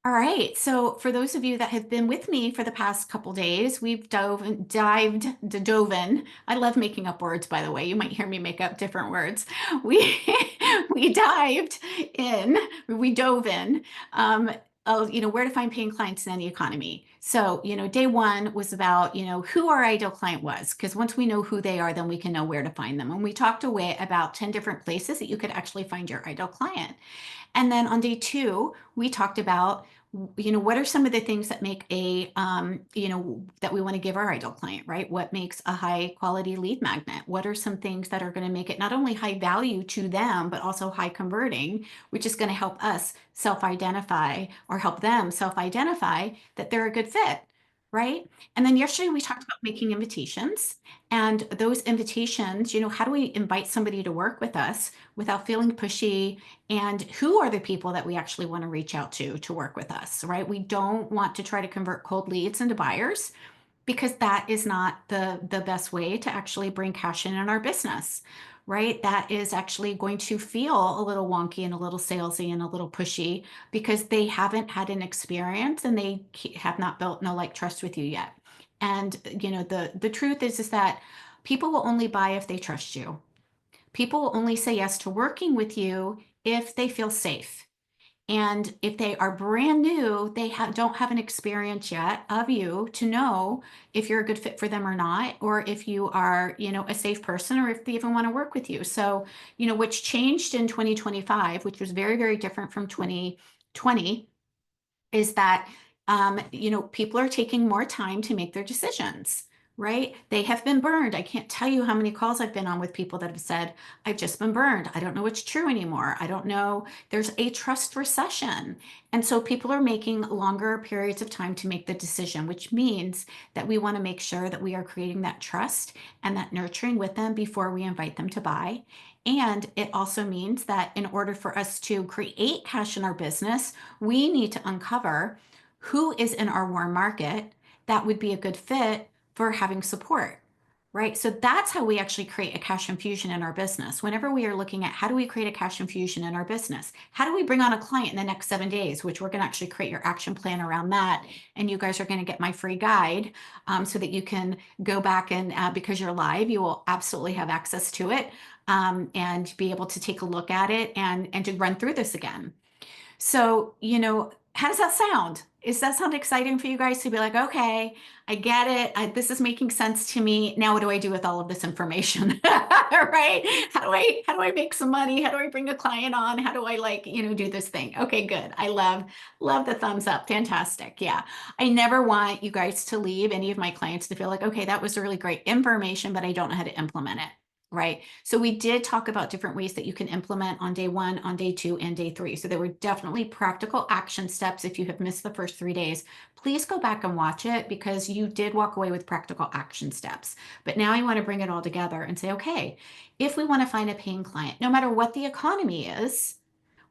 All right. So for those of you that have been with me for the past couple days, we've dove in. I love making up words, by the way. You might hear me make up different words. We we dived in, we dove in, of where to find paying clients in any economy. So, day one was about, who our ideal client was, because once we know who they are, then we can know where to find them. And we talked away about 10 different places that you could actually find your ideal client. And then on day two, we talked about, what are some of the things that make that we want to give our ideal client, right? What makes a high quality lead magnet? What are some things that are going to make it not only high value to them, but also high converting, which is going to help us self-identify or help them self-identify that they're a good fit, right? And then yesterday we talked about making invitations and those invitations, how do we invite somebody to work with us without feeling pushy, and who are the people that we actually want to reach out to work with us, right? We don't want to try to convert cold leads into buyers because that is not the best way to actually bring cash in our business, right? That is actually going to feel a little wonky and a little salesy and a little pushy because they haven't had an experience and they have not built no like trust with you yet. And the truth is that people will only buy if they trust you. People will only say yes to working with you if they feel safe. And if they are brand new, don't have an experience yet of you to know if you're a good fit for them or not, or if you are, a safe person, or if they even want to work with you. So, what's changed in 2025, which was very, very different from 2020, is that people are taking more time to make their decisions, right? They have been burned. I can't tell you how many calls I've been on with people that have said, I've just been burned. I don't know what's true anymore. I don't know. There's a trust recession. And so people are making longer periods of time to make the decision, which means that we want to make sure that we are creating that trust and that nurturing with them before we invite them to buy. And it also means that in order for us to create cash in our business, we need to uncover who is in our warm market that would be a good fit for having support, right? So that's how we actually create a cash infusion in our business. Whenever we are looking at how do we create a cash infusion in our business, how do we bring on a client in the next 7 days, which we're going to actually create your action plan around that. And you guys are going to get my free guide so that you can go back and because you're live, you will absolutely have access to it and be able to take a look at it and to run through this again. So, how does that sound? Does that sound exciting for you guys to be like, okay, I get it. This is making sense to me. Now, what do I do with all of this information? Right? How do I make some money? How do I bring a client on? How do I do this thing? Okay, good. I love the thumbs up. Fantastic. Yeah. I never want you guys to leave any of my clients to feel like, okay, that was really great information, but I don't know how to implement it. Right. So we did talk about different ways that you can implement on day one, on day two, and day three. So there were definitely practical action steps. If you have missed the first 3 days, please go back and watch it because you did walk away with practical action steps. But now you want to bring it all together and say, okay, if we want to find a paying client, no matter what the economy is,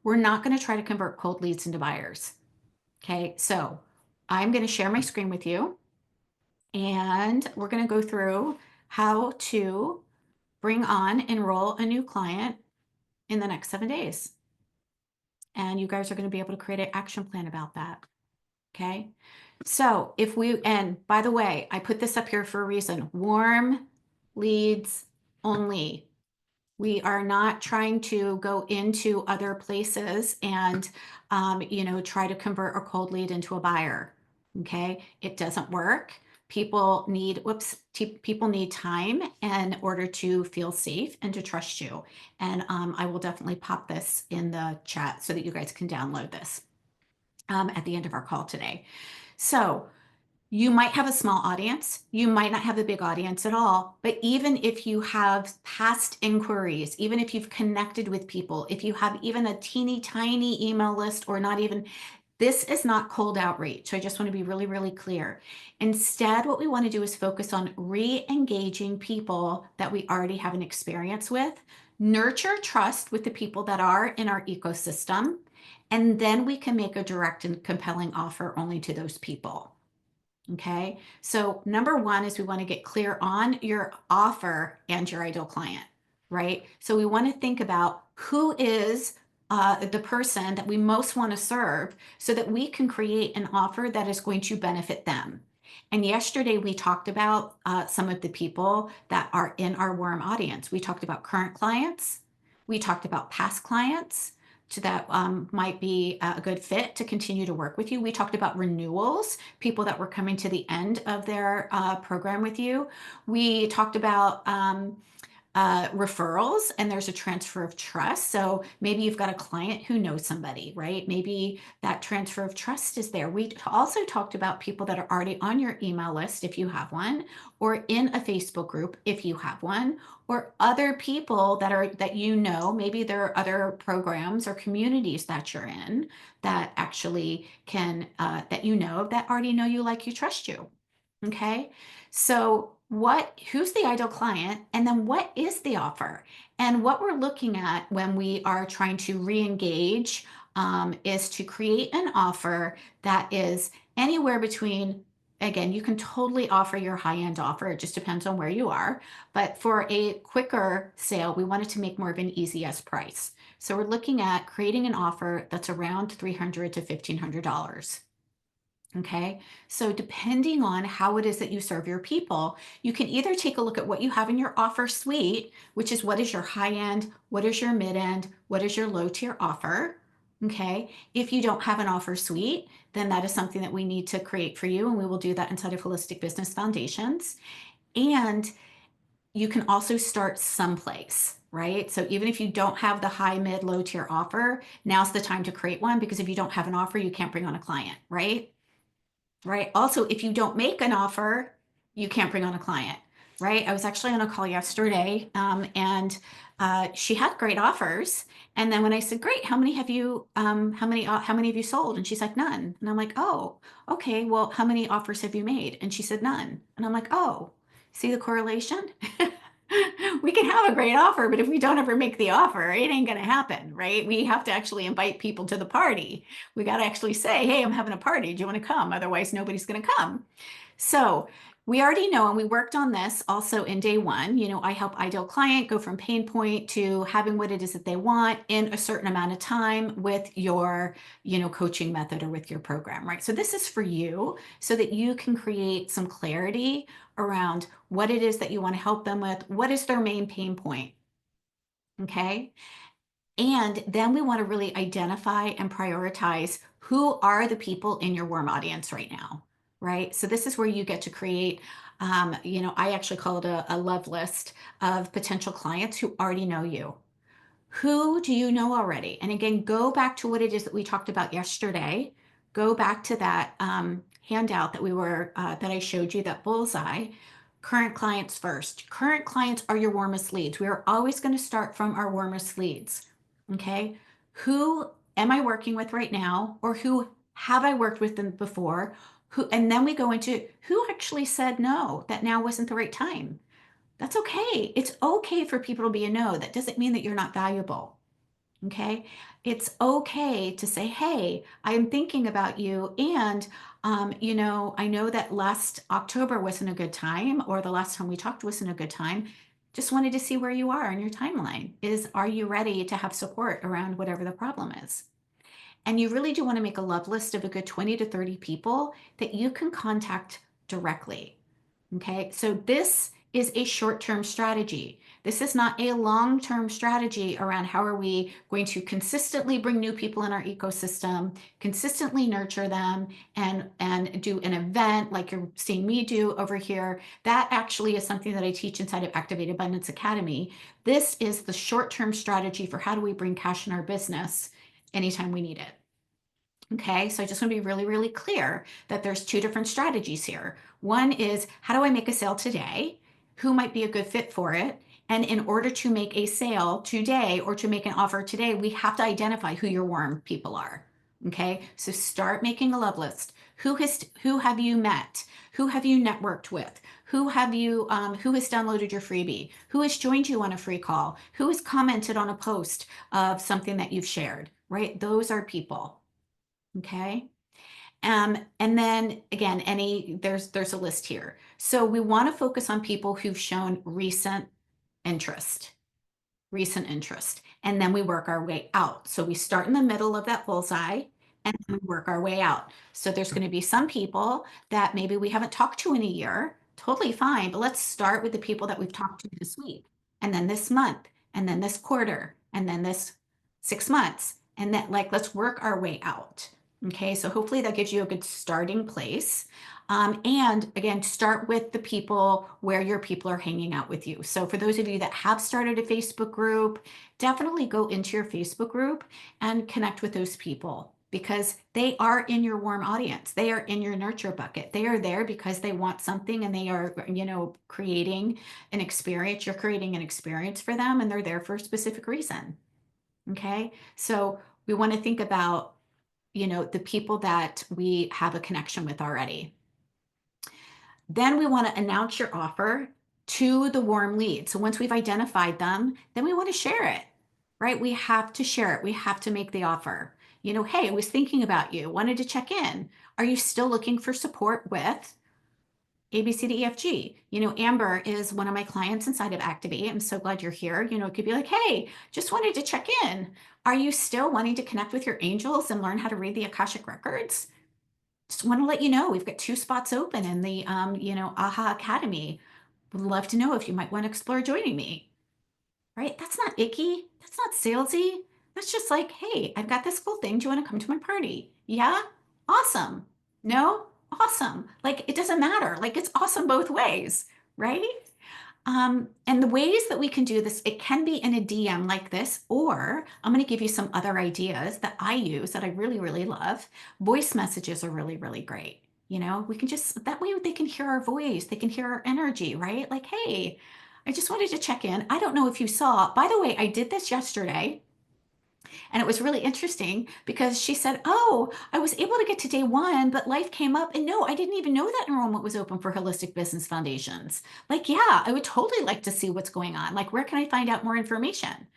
we're not going to try to convert cold leads into buyers. Okay. So I'm going to share my screen with you and we're going to go through how to bring on, enroll a new client in the next 7 days. And you guys are going to be able to create an action plan about that. Okay. So and by the way, I put this up here for a reason, warm leads only. We are not trying to go into other places and, try to convert a cold lead into a buyer. Okay. It doesn't work. People need time in order to feel safe and to trust you. And I will definitely pop this in the chat so that you guys can download this at the end of our call today. So you might have a small audience, you might not have a big audience at all, but even if you have past inquiries, even if you've connected with people, if you have even a teeny tiny email list or not even, this is not cold outreach. So I just want to be really, really clear. Instead, what we want to do is focus on re-engaging people that we already have an experience with, nurture trust with the people that are in our ecosystem, and then we can make a direct and compelling offer only to those people. Okay, so number one is we want to get clear on your offer and your ideal client, right? So we want to think about who is the person that we most want to serve so that we can create an offer that is going to benefit them. And yesterday we talked about some of the people that are in our warm audience. We talked about current clients. We talked about past clients that might be a good fit to continue to work with you. We talked about renewals, people that were coming to the end of their program with you. We talked about referrals, and there's a transfer of trust. So maybe you've got a client who knows somebody, right? Maybe that transfer of trust is there. We also talked about people that are already on your email list, if you have one, or in a Facebook group, if you have one, or other people that you know. Maybe there are other programs or communities that you're in that actually can that you know that already know you, like you, trust you. Okay. So who's the ideal client? And then what is the offer? And what we're looking at when we are trying to re-engage is to create an offer that is anywhere between, again, you can totally offer your high-end offer. It just depends on where you are. But for a quicker sale, we wanted to make more of an easy as price. So we're looking at creating an offer that's around $300 to $1,500. Okay, so depending on how it is that you serve your people, you can either take a look at what you have in your offer suite, which is what is your high end, what is your mid end, what is your low tier offer. Okay, if you don't have an offer suite, then that is something that we need to create for you, and we will do that inside of Holistic Business Foundations. And you can also start someplace, right? So even if you don't have the high, mid, low tier offer, now's the time to create one, because if you don't have an offer, you can't bring on a client, right? Right. Also, if you don't make an offer, you can't bring on a client, right? I was actually on a call yesterday, and she had great offers. And then when I said, "Great, how many have you? How many have you sold?" And she's like, "None." And I'm like, "Oh, okay. Well, how many offers have you made?" And she said, "None." And I'm like, "Oh, see the correlation?" We can have a great offer, but if we don't ever make the offer, it ain't going to happen, right? We have to actually invite people to the party. We got to actually say, "Hey, I'm having a party. Do you want to come?" Otherwise, nobody's going to come. So we already know, and we worked on this also in day one. I help ideal client go from pain point to having what it is that they want in a certain amount of time with your, coaching method or with your program, right? So this is for you so that you can create some clarity around what it is that you want to help them with. What is their main pain point? Okay. And then we want to really identify and prioritize who are the people in your warm audience right now, right? So this is where you get to create, I actually call it a love list of potential clients who already know you. Who do you know already? And again, go back to what it is that we talked about yesterday. Go back to that handout that I showed you, that bullseye. Current clients first. Current clients are your warmest leads. We are always going to start from our warmest leads. Okay. Who am I working with right now? Or who have I worked with them before? And then we go into who actually said no, that now wasn't the right time. That's okay. It's okay for people to be a no. That doesn't mean that you're not valuable. Okay. It's okay to say, "Hey, I'm thinking about you. And, I know that last October wasn't a good time, or the last time we talked wasn't a good time. Just wanted to see where you are in your timeline. Are you ready to have support around whatever the problem is?" And you really do want to make a love list of a good 20 to 30 people that you can contact directly. Okay, so this is a short-term strategy. This is not a long-term strategy around how are we going to consistently bring new people in our ecosystem, consistently nurture them, and do an event like you're seeing me do over here. That actually is something that I teach inside of Activate Abundance Academy. This is the short-term strategy for how do we bring cash in our business anytime we need it. Okay, so I just want to be really, really clear that there's two different strategies here. One is, how do I make a sale today? Who might be a good fit for it? And in order to make a sale today or to make an offer today, we have to identify who your warm people are. Okay, so start making a love list. Who have you met? Who have you networked with? Who has downloaded your freebie? Who has joined you on a free call? Who has commented on a post of something that you've shared? Right, those are people. Okay. And then again, there's a list here. So we want to focus on people who've shown recent interest. recent interest. And then we work our way out. So we start in the middle of that bullseye and then we work our way out. So there's going to be some people that maybe we haven't talked to in a year. Totally fine. But let's start with the people that we've talked to this week, and then this month, and then this quarter, and then this 6 months. And then, like, let's work our way out. Okay. So hopefully that gives you a good starting place. And again, start with the people where your people are hanging out with you. So for those of you that have started a Facebook group, definitely go into your Facebook group and connect with those people because they are in your warm audience. They are in your nurture bucket. They are there because they want something and they are, creating an experience. You're creating an experience for them and they're there for a specific reason. Okay. So we want to think about, the people that we have a connection with already. Then we want to announce your offer to the warm lead. So once we've identified them, then we want to share it, right? We have to share it. We have to make the offer. Hey, I was thinking about you, wanted to check in. Are you still looking for support with A, B, C, D, E, F, G? Amber is one of my clients inside of Activate. I'm so glad you're here. It could be like, hey, just wanted to check in. Are you still wanting to connect with your angels and learn how to read the Akashic records? Just want to let you know we've got 2 spots open in the AHA Academy. Would love to know if you might want to explore joining me. Right? That's not icky. That's not salesy. That's just like, hey, I've got this cool thing. Do you want to come to my party? Yeah? Awesome. No? Awesome. Like it doesn't matter. Like it's awesome both ways, right? And the ways that we can do this, it can be in a DM like this, or I'm going to give you some other ideas that I use that I really, really love. Voice messages are really, really great. We can just, that way they can hear our voice, they can hear our energy, right? Like, hey, I just wanted to check in. I don't know if you saw, by the way, I did this yesterday. And it was really interesting because she said, oh, I was able to get to day 1, but life came up. And no, I didn't even know that enrollment was open for Holistic Business Foundations. Like, yeah, I would totally like to see what's going on. Like, where can I find out more information?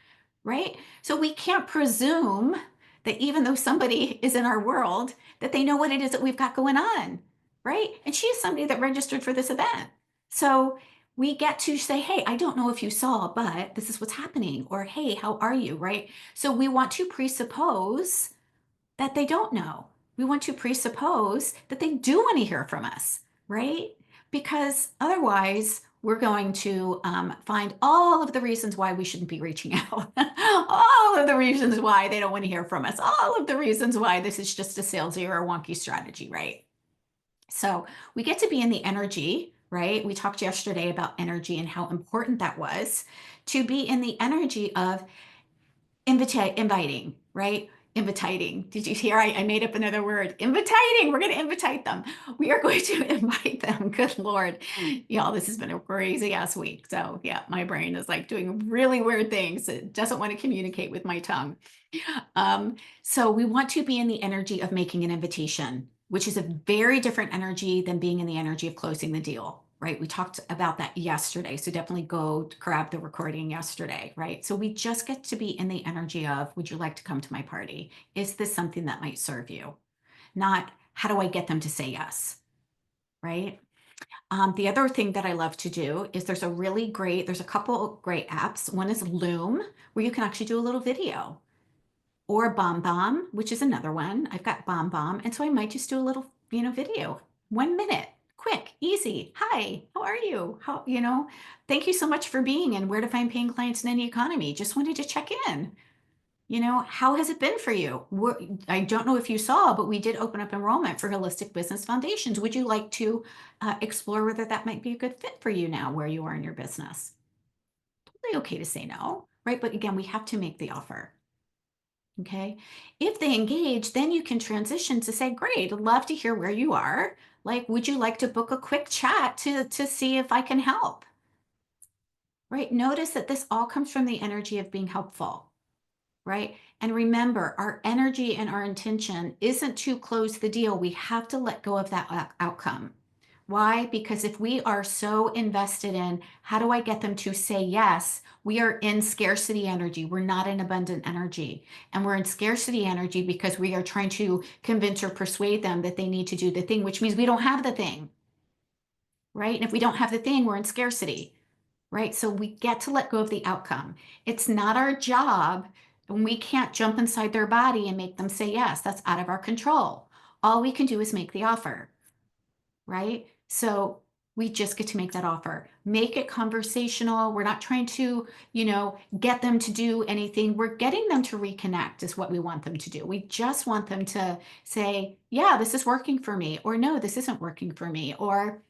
Right? So we can't presume that even though somebody is in our world, that they know what it is that we've got going on. Right? And she is somebody that registered for this event. So we get to say, hey, I don't know if you saw, but this is what's happening. Or, hey, how are you? Right? So we want to presuppose that they don't know. We want to presuppose that they do want to hear from us, right? Because otherwise, we're going to find all of the reasons why we shouldn't be reaching out, all of the reasons why they don't want to hear from us, all of the reasons why this is just a salesy or a wonky strategy, right? So we get to be in the energy, right? We talked yesterday about energy and how important that was to be in the energy of inviting, right? Invitating. Did you hear? I made up another word. Invitating. We're going to invite them. We are going to invite them. Good Lord. Y'all, this has been a crazy ass week. So yeah, my brain is like doing really weird things. It doesn't want to communicate with my tongue. So we want to be in the energy of making an invitation, which is a very different energy than being in the energy of closing the deal, right? We talked about that yesterday. So definitely go grab the recording yesterday, right? So we just get to be in the energy of, would you like to come to my party? Is this something that might serve you? Not, how do I get them to say yes, right? The other thing that I love to do is there's a couple great apps. One is Loom, where you can actually do a little video, or Bomb Bomb, which is another one. I've got Bomb Bomb. And so I might just do a little, video, 1 minute, quick, easy. Hi, how are you? Thank you so much for being and where to find paying clients in any economy. Just wanted to check in. How has it been for you? I don't know if you saw, but we did open up enrollment for Holistic Business Foundations. Would you like to explore whether that might be a good fit for you now where you are in your business? Totally okay to say no, right? But again, we have to make the offer. Okay. If they engage, then you can transition to say, great, I'd love to hear where you are. Like, would you like to book a quick chat to see if I can help? Right. Notice that this all comes from the energy of being helpful. Right. And remember, our energy and our intention isn't to close the deal. We have to let go of that outcome. Why? Because if we are so invested in how do I get them to say yes, we are in scarcity energy. We're not in abundant energy. And we're in scarcity energy because we are trying to convince or persuade them that they need to do the thing, which means we don't have the thing. Right? And if we don't have the thing, we're in scarcity. right? So we get to let go of the outcome. It's not our job, and we can't jump inside their body and make them say yes. That's out of our control. All we can do is make the offer, right? So we just get to make that offer. Make it conversational. We're not trying to, get them to do anything. We're getting them to reconnect is what we want them to do. We just want them to say, yeah, this is working for me, or no, this isn't working for me, or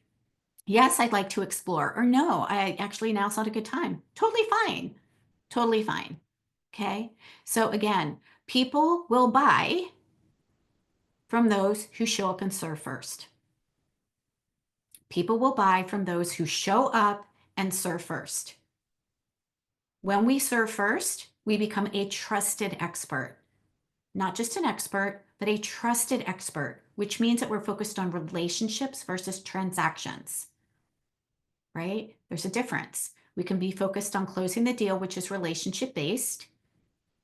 yes, I'd like to explore, or no, I actually now's not a good time. Totally fine. Totally fine. Okay. So again, people will buy from those who show up and serve first. People will buy from those who show up and serve first. When we serve first, we become a trusted expert. Not just an expert, but a trusted expert, which means that we're focused on relationships versus transactions, right? There's a difference. We can be focused on closing the deal, which is relationship based,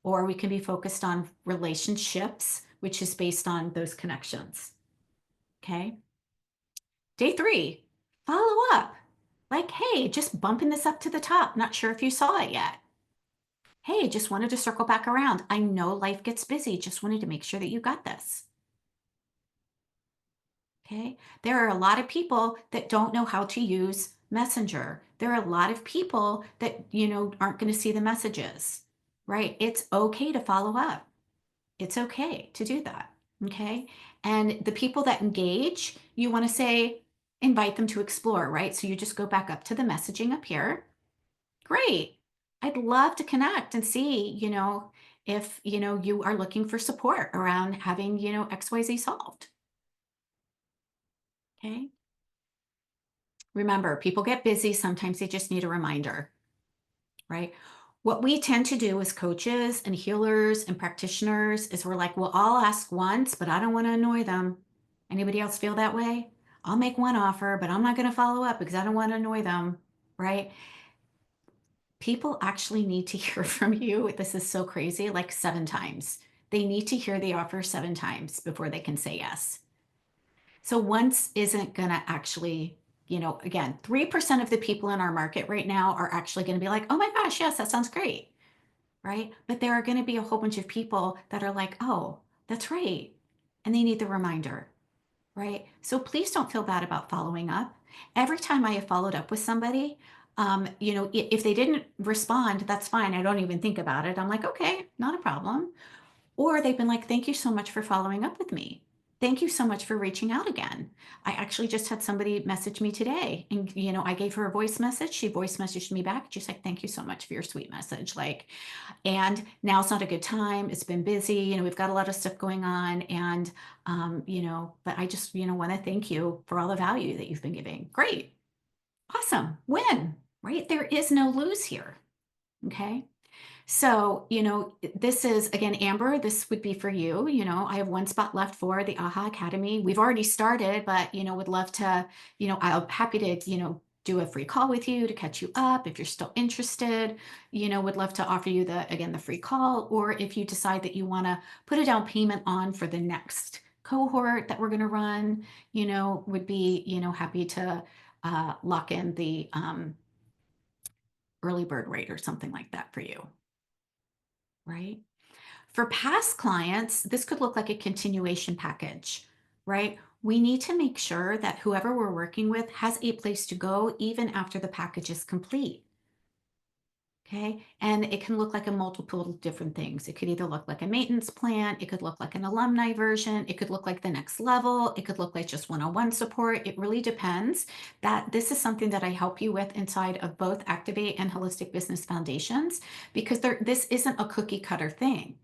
or we can be focused on relationships, which is based on those connections. Okay. Day 3, follow up. Like, hey, just bumping this up to the top. Not sure if you saw it yet. Hey, just wanted to circle back around. I know life gets busy. Just wanted to make sure that you got this. Okay. There are a lot of people that don't know how to use Messenger. There are a lot of people that, aren't going to see the messages, right? It's okay to follow up. It's okay to do that. Okay. And the people that engage, you want to say, invite them to explore, right? So you just go back up to the messaging up here. Great. I'd love to connect and see, if, you are looking for support around having, XYZ solved. Okay. Remember, people get busy. Sometimes they just need a reminder, right? What we tend to do as coaches and healers and practitioners is we're like, well, I'll ask once, but I don't want to annoy them. Anybody else feel that way? I'll make one offer, but I'm not going to follow up because I don't want to annoy them, right? People actually need to hear from you. This is so crazy, like 7 times. They need to hear the offer 7 times before they can say yes. So once isn't going to actually, again, 3% of the people in our market right now are actually going to be like, oh my gosh, yes, that sounds great. Right. But there are going to be a whole bunch of people that are like, oh, that's right. And they need the reminder. Right. So please don't feel bad about following up. Every time I have followed up with somebody, if they didn't respond, that's fine. I don't even think about it. I'm like, okay, not a problem. Or they've been like, thank you so much for following up with me. Thank you so much for reaching out again. I actually just had somebody message me today and, I gave her a voice message. She voice messaged me back. She's like, thank you so much for your sweet message. Like, and now's not a good time. It's been busy. We've got a lot of stuff going on. And, but I just, want to thank you for all the value that you've been giving. Great. Awesome. Win, right? There is no lose here. Okay. So, this is again, Amber, this would be for you. I have one spot left for the AHA Academy. We've already started, but, would love to, I'm happy to, do a free call with you to catch you up. If you're still interested, would love to offer you the free call, or if you decide that you want to put a down payment on for the next cohort that we're going to run, would be, happy to lock in the early bird rate or something like that for you. Right. For past clients, this could look like a continuation package, right? We need to make sure that whoever we're working with has a place to go even after the package is complete. Okay. And it can look like a multiple different things. It could either look like a maintenance plan. It could look like an alumni version. It could look like the next level. It could look like just one-on-one support. It really depends. That this is something that I help you with inside of both Activate and Holistic Business Foundations, because this isn't a cookie cutter thing,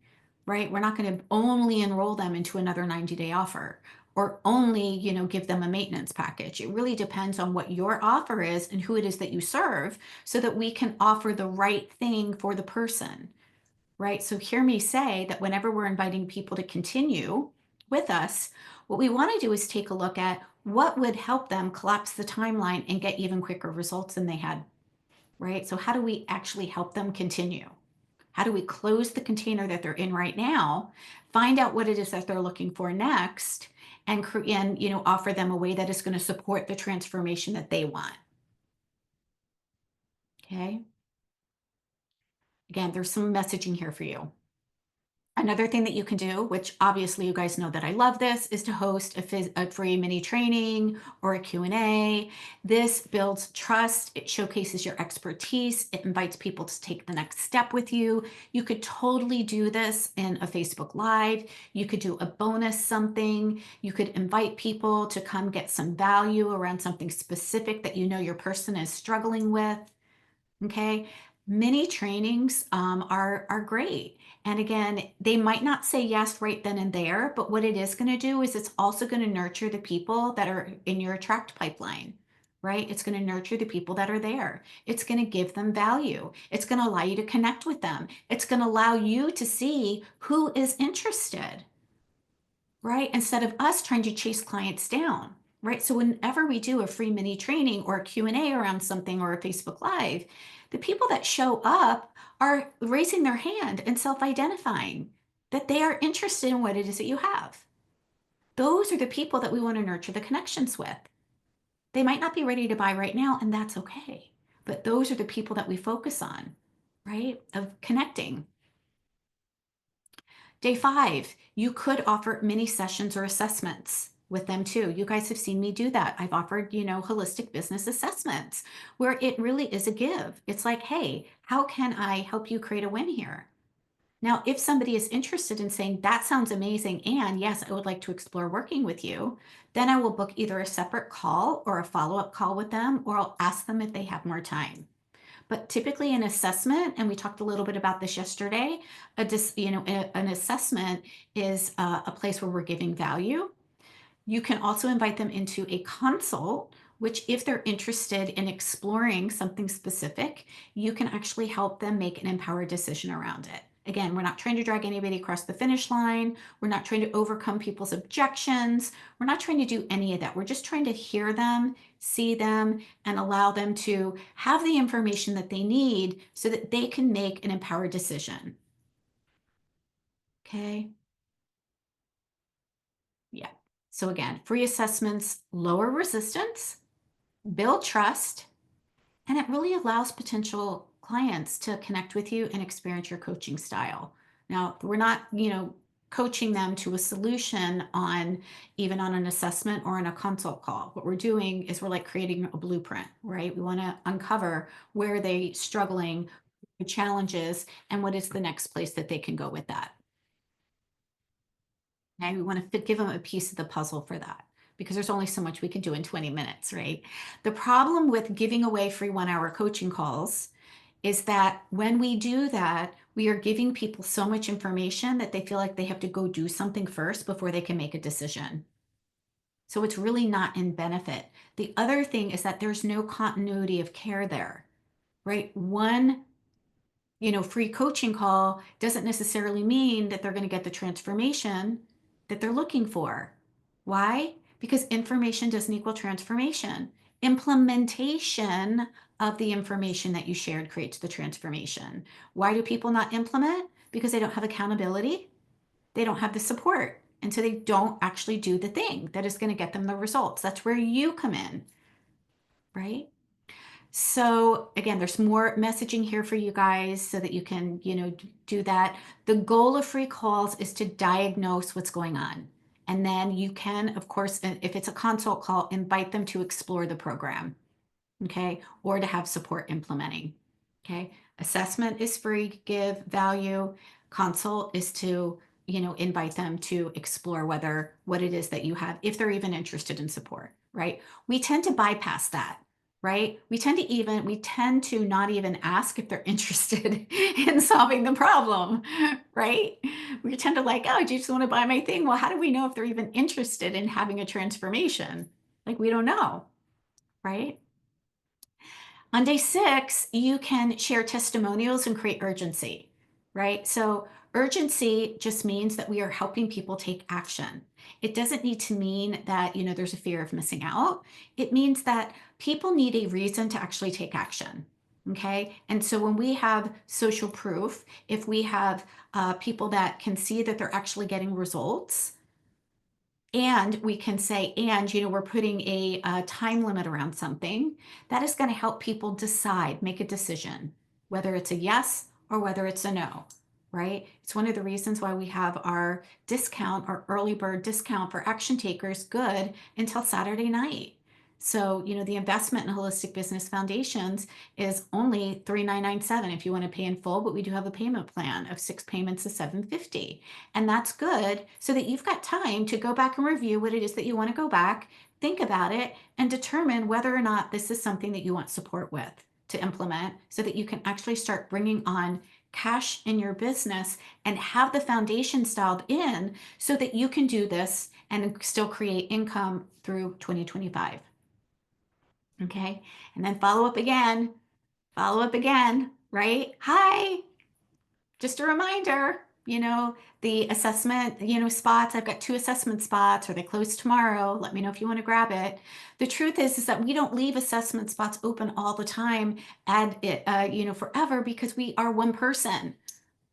right? We're not going to only enroll them into another 90-day offer, or only, give them a maintenance package. It really depends on what your offer is and who it is that you serve, so that we can offer the right thing for the person, right? So hear me say that whenever we're inviting people to continue with us, what we want to do is take a look at what would help them collapse the timeline and get even quicker results than they had, right? So how do we actually help them continue? How do we close the container that they're in right now, find out what it is that they're looking for next, and offer them a way that is going to support the transformation that they want. Okay. Again, there's some messaging here for you. Another thing that you can do, which obviously you guys know that I love this, is to host a free mini training or a Q&A. This builds trust. It showcases your expertise. It invites people to take the next step with you. You could totally do this in a Facebook Live. You could do a bonus something. You could invite people to come get some value around something specific that you know your person is struggling with. Okay. Mini trainings are great. And again, they might not say yes right then and there, but what it is going to do is it's also going to nurture the people that are in your attract pipeline, right? It's going to nurture the people that are there. It's going to give them value. It's going to allow you to connect with them. It's going to allow you to see who is interested, right? Instead of us trying to chase clients down, right? So whenever we do a free mini training or a Q&A around something or a Facebook Live, the people that show up are raising their hand and self-identifying that they are interested in what it is that you have. Those are the people that we want to nurture the connections with. They might not be ready to buy right now, and that's okay. But those are the people that we focus on, right? Of connecting. Day 5, you could offer mini sessions or assessments with them too. You guys have seen me do that. I've offered, holistic business assessments where it really is a give. It's like, hey, how can I help you create a win here? Now, if somebody is interested in saying, that sounds amazing, and yes, I would like to explore working with you, then I will book either a separate call or a follow-up call with them, or I'll ask them if they have more time. But typically an assessment, and we talked a little bit about this yesterday, an assessment is a place where we're giving value. You can also invite them into a consult, which if they're interested in exploring something specific, you can actually help them make an empowered decision around it. Again, we're not trying to drag anybody across the finish line. We're not trying to overcome people's objections. We're not trying to do any of that. We're just trying to hear them, see them, and allow them to have the information that they need so that they can make an empowered decision. Okay. Yeah. So again, free assessments lower resistance, build trust, and it really allows potential clients to connect with you and experience your coaching style. Now, we're not, coaching them to a solution on even on an assessment or on a consult call. What we're doing is we're like creating a blueprint, right? We want to uncover where are they struggling, the challenges, and what is the next place that they can go with that. Okay, we want to give them a piece of the puzzle for that because there's only so much we can do in 20 minutes, right? The problem with giving away free 1 hour coaching calls is that when we do that, we are giving people so much information that they feel like they have to go do something first before they can make a decision. So it's really not in benefit. The other thing is that there's no continuity of care there, right? One free coaching call doesn't necessarily mean that they're going to get the transformation that they're looking for. Why? Because information doesn't equal transformation. Implementation of the information that you shared creates the transformation. Why do people not implement? Because they don't have accountability. They don't have the support. And so they don't actually do the thing that is going to get them the results. That's where you come in, right? So again, there's more messaging here for you guys so that you can, do that. The goal of free calls is to diagnose what's going on. And then you can, of course, if it's a consult call, invite them to explore the program, okay, or to have support implementing, okay. Assessment is free, give value. Consult is to, invite them to explore what it is that you have, if they're even interested in support, right? We tend to bypass that, right? We tend to not even ask if they're interested in solving the problem, right? We tend to like, oh, do you just want to buy my thing? Well, how do we know if they're even interested in having a transformation? Like, we don't know, right? On day 6, you can share testimonials and create urgency, right? So urgency just means that we are helping people take action. It doesn't need to mean that, there's a fear of missing out. It means that people need a reason to actually take action. Okay. And so when we have social proof, if we have people that can see that they're actually getting results, And we can say, and, we're putting a time limit around something that is going to help people decide, make a decision, whether it's a yes or whether it's a no, right? It's one of the reasons why we have our discount, our early bird discount for action takers good until Saturday night. So, the investment in Holistic Business Foundations is only $3,997 if you want to pay in full, but we do have a payment plan of 6 payments of $750. And that's good so that you've got time to go back and review what it is that you want to go back, think about it, and determine whether or not this is something that you want support with to implement so that you can actually start bringing on cash in your business and have the foundation styled in so that you can do this and still create income through 2025. Okay. And then follow up again, right? Hi, just a reminder, the assessment, spots. I've got 2 assessment spots. Are they closed tomorrow? Let me know if you want to grab it. The truth is that we don't leave assessment spots open all the time and forever because we are one person,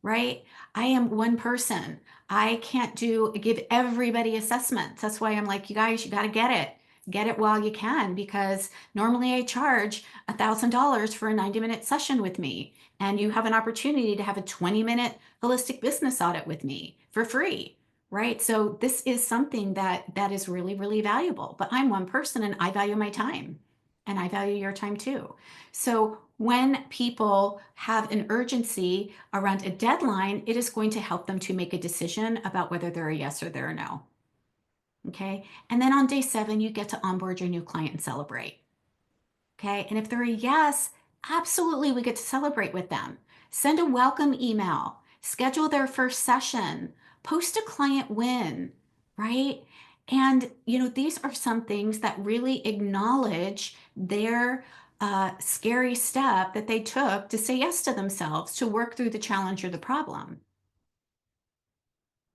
right? I am one person. I can't give everybody assessments. That's why I'm like, you guys, you got to get it. Get it while you can, because normally I charge $1,000 for a 90-minute session with me. And you have an opportunity to have a 20-minute holistic business audit with me for free, right? So this is something that is really, really valuable. But I'm one person and I value my time and I value your time too. So when people have an urgency around a deadline, it is going to help them to make a decision about whether they're a yes or they're a no. Okay. And then on day 7, you get to onboard your new client and celebrate. Okay. And if they're a yes, absolutely, we get to celebrate with them. Send a welcome email, schedule their first session, post a client win, right? And, these are some things that really acknowledge their scary step that they took to say yes to themselves to work through the challenge or the problem.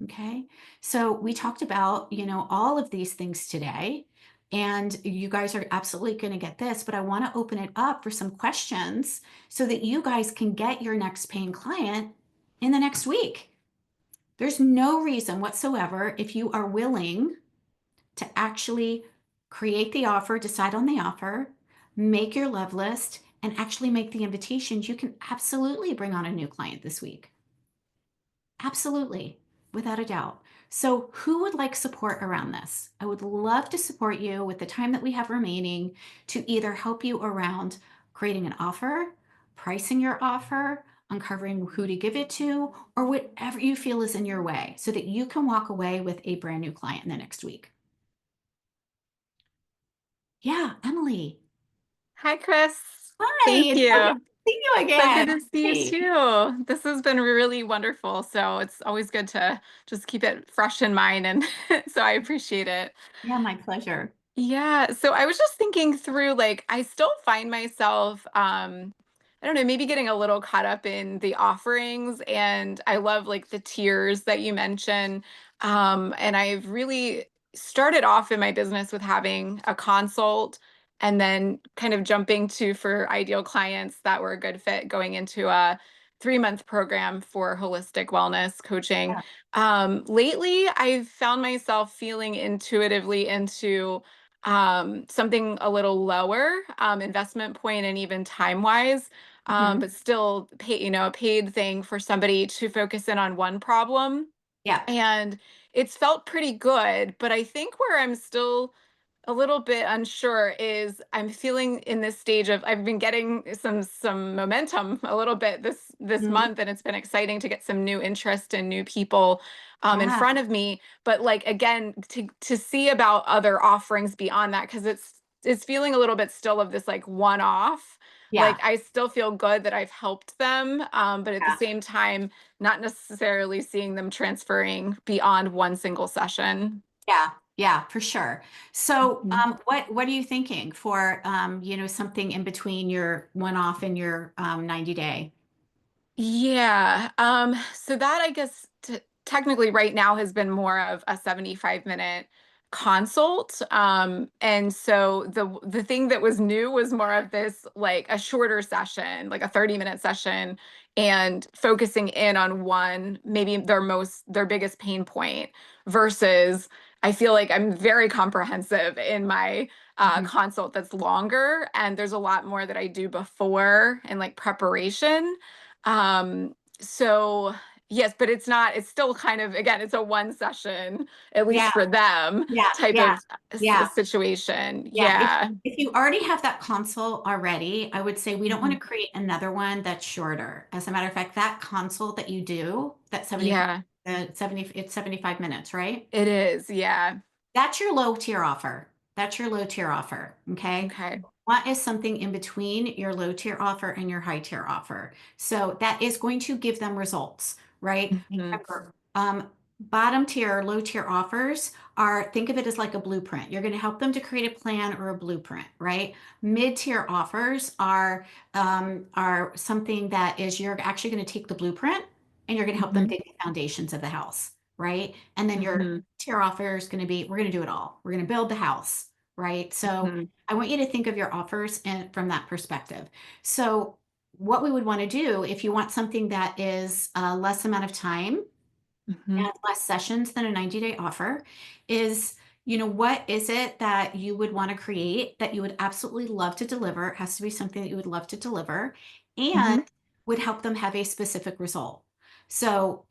Okay. So we talked about, all of these things today, and you guys are absolutely going to get this, but I want to open it up for some questions so that you guys can get your next paying client in the next week. There's no reason whatsoever, if you are willing to actually create the offer, decide on the offer, make your love list, and actually make the invitations, you can absolutely bring on a new client this week. Absolutely, without a doubt. So, who would like support around this? I would love to support you with the time that we have remaining to either help you around creating an offer, pricing your offer, uncovering who to give it to, or whatever you feel is in your way so that you can walk away with a brand new client in the next week. Yeah, Emily. Hi, Chris. Hi, Thank it's so good you. to see you So good again. to see you Hey. too. This has been really wonderful. So it's always good to just keep it fresh in mind. And so I appreciate it. Yeah, my pleasure. Yeah, so I was just thinking through like I still find myself I don't know, maybe getting a little caught up in the offerings and I love like the tiers that you mentioned. And I've really started off in my business with having a consult and then kind of jumping to for ideal clients that were a good fit going into a 3-month program for holistic wellness coaching. Yeah. Lately, I've found myself feeling intuitively into something a little lower investment point and even time wise, Mhm. but still pay, a paid thing for somebody to focus in on one problem. Yeah. And it's felt pretty good, but I think where I'm still a little bit unsure is I'm feeling in this stage of I've been getting some momentum a little bit this Mhm. month, and it's been exciting to get some new interest and new people in Yeah. front of me. But like again, to see about other offerings beyond that, because it's feeling a little bit still of this like one off. Like Yeah. I still feel good that I've helped them, but at the Yeah. same time, not necessarily seeing them transferring beyond one single session. Yeah, yeah, for sure. So, Mhm. what are you thinking for something in between your one off and your 90-day? Yeah. So that I guess technically right now has been more of a 75-minute consult. And so the thing that was new was more of this like a shorter session, like a 30-minute session, and focusing in on one, maybe their biggest pain point versus I feel like I'm very comprehensive in my Mhm. consult that's longer, and there's a lot more that I do before and like preparation. So yes, but it's not, it's still kind of, again, it's a one session, at Yeah, least for them, yeah, type yeah, of yeah. situation. Yeah, Yeah. if you already have that console already, I would say we don't want Hmm. to create another one that's shorter. As a matter of fact, that console that you do, that 75, Yeah, 70, it's 75 minutes, right? it is. Yeah. That's your low tier offer. That's your low tier offer. Okay. Okay. What is something in between your low tier offer and your high tier offer? So that is going to give them results, right? Hmm. Remember, bottom tier, low tier offers are, think of it as like a blueprint. You're going to help them to create a plan or a blueprint, right? Mid tier offers are something that is you're actually going to take the blueprint and you're going to help them Hmm. dig the foundations of the house, right? And then your Hmm. tier offer is going to be, we're going to do it all. We're going to build the house, right? So Hmm. I want you to think of your offers and from that perspective. So what we would want to do if you want something that is a less amount of time Hmm. and less sessions than a 90-day offer is, what is it that you would want to create that you would absolutely love to deliver? It has to be something that you would love to deliver and Hmm. would help them have a specific result. So,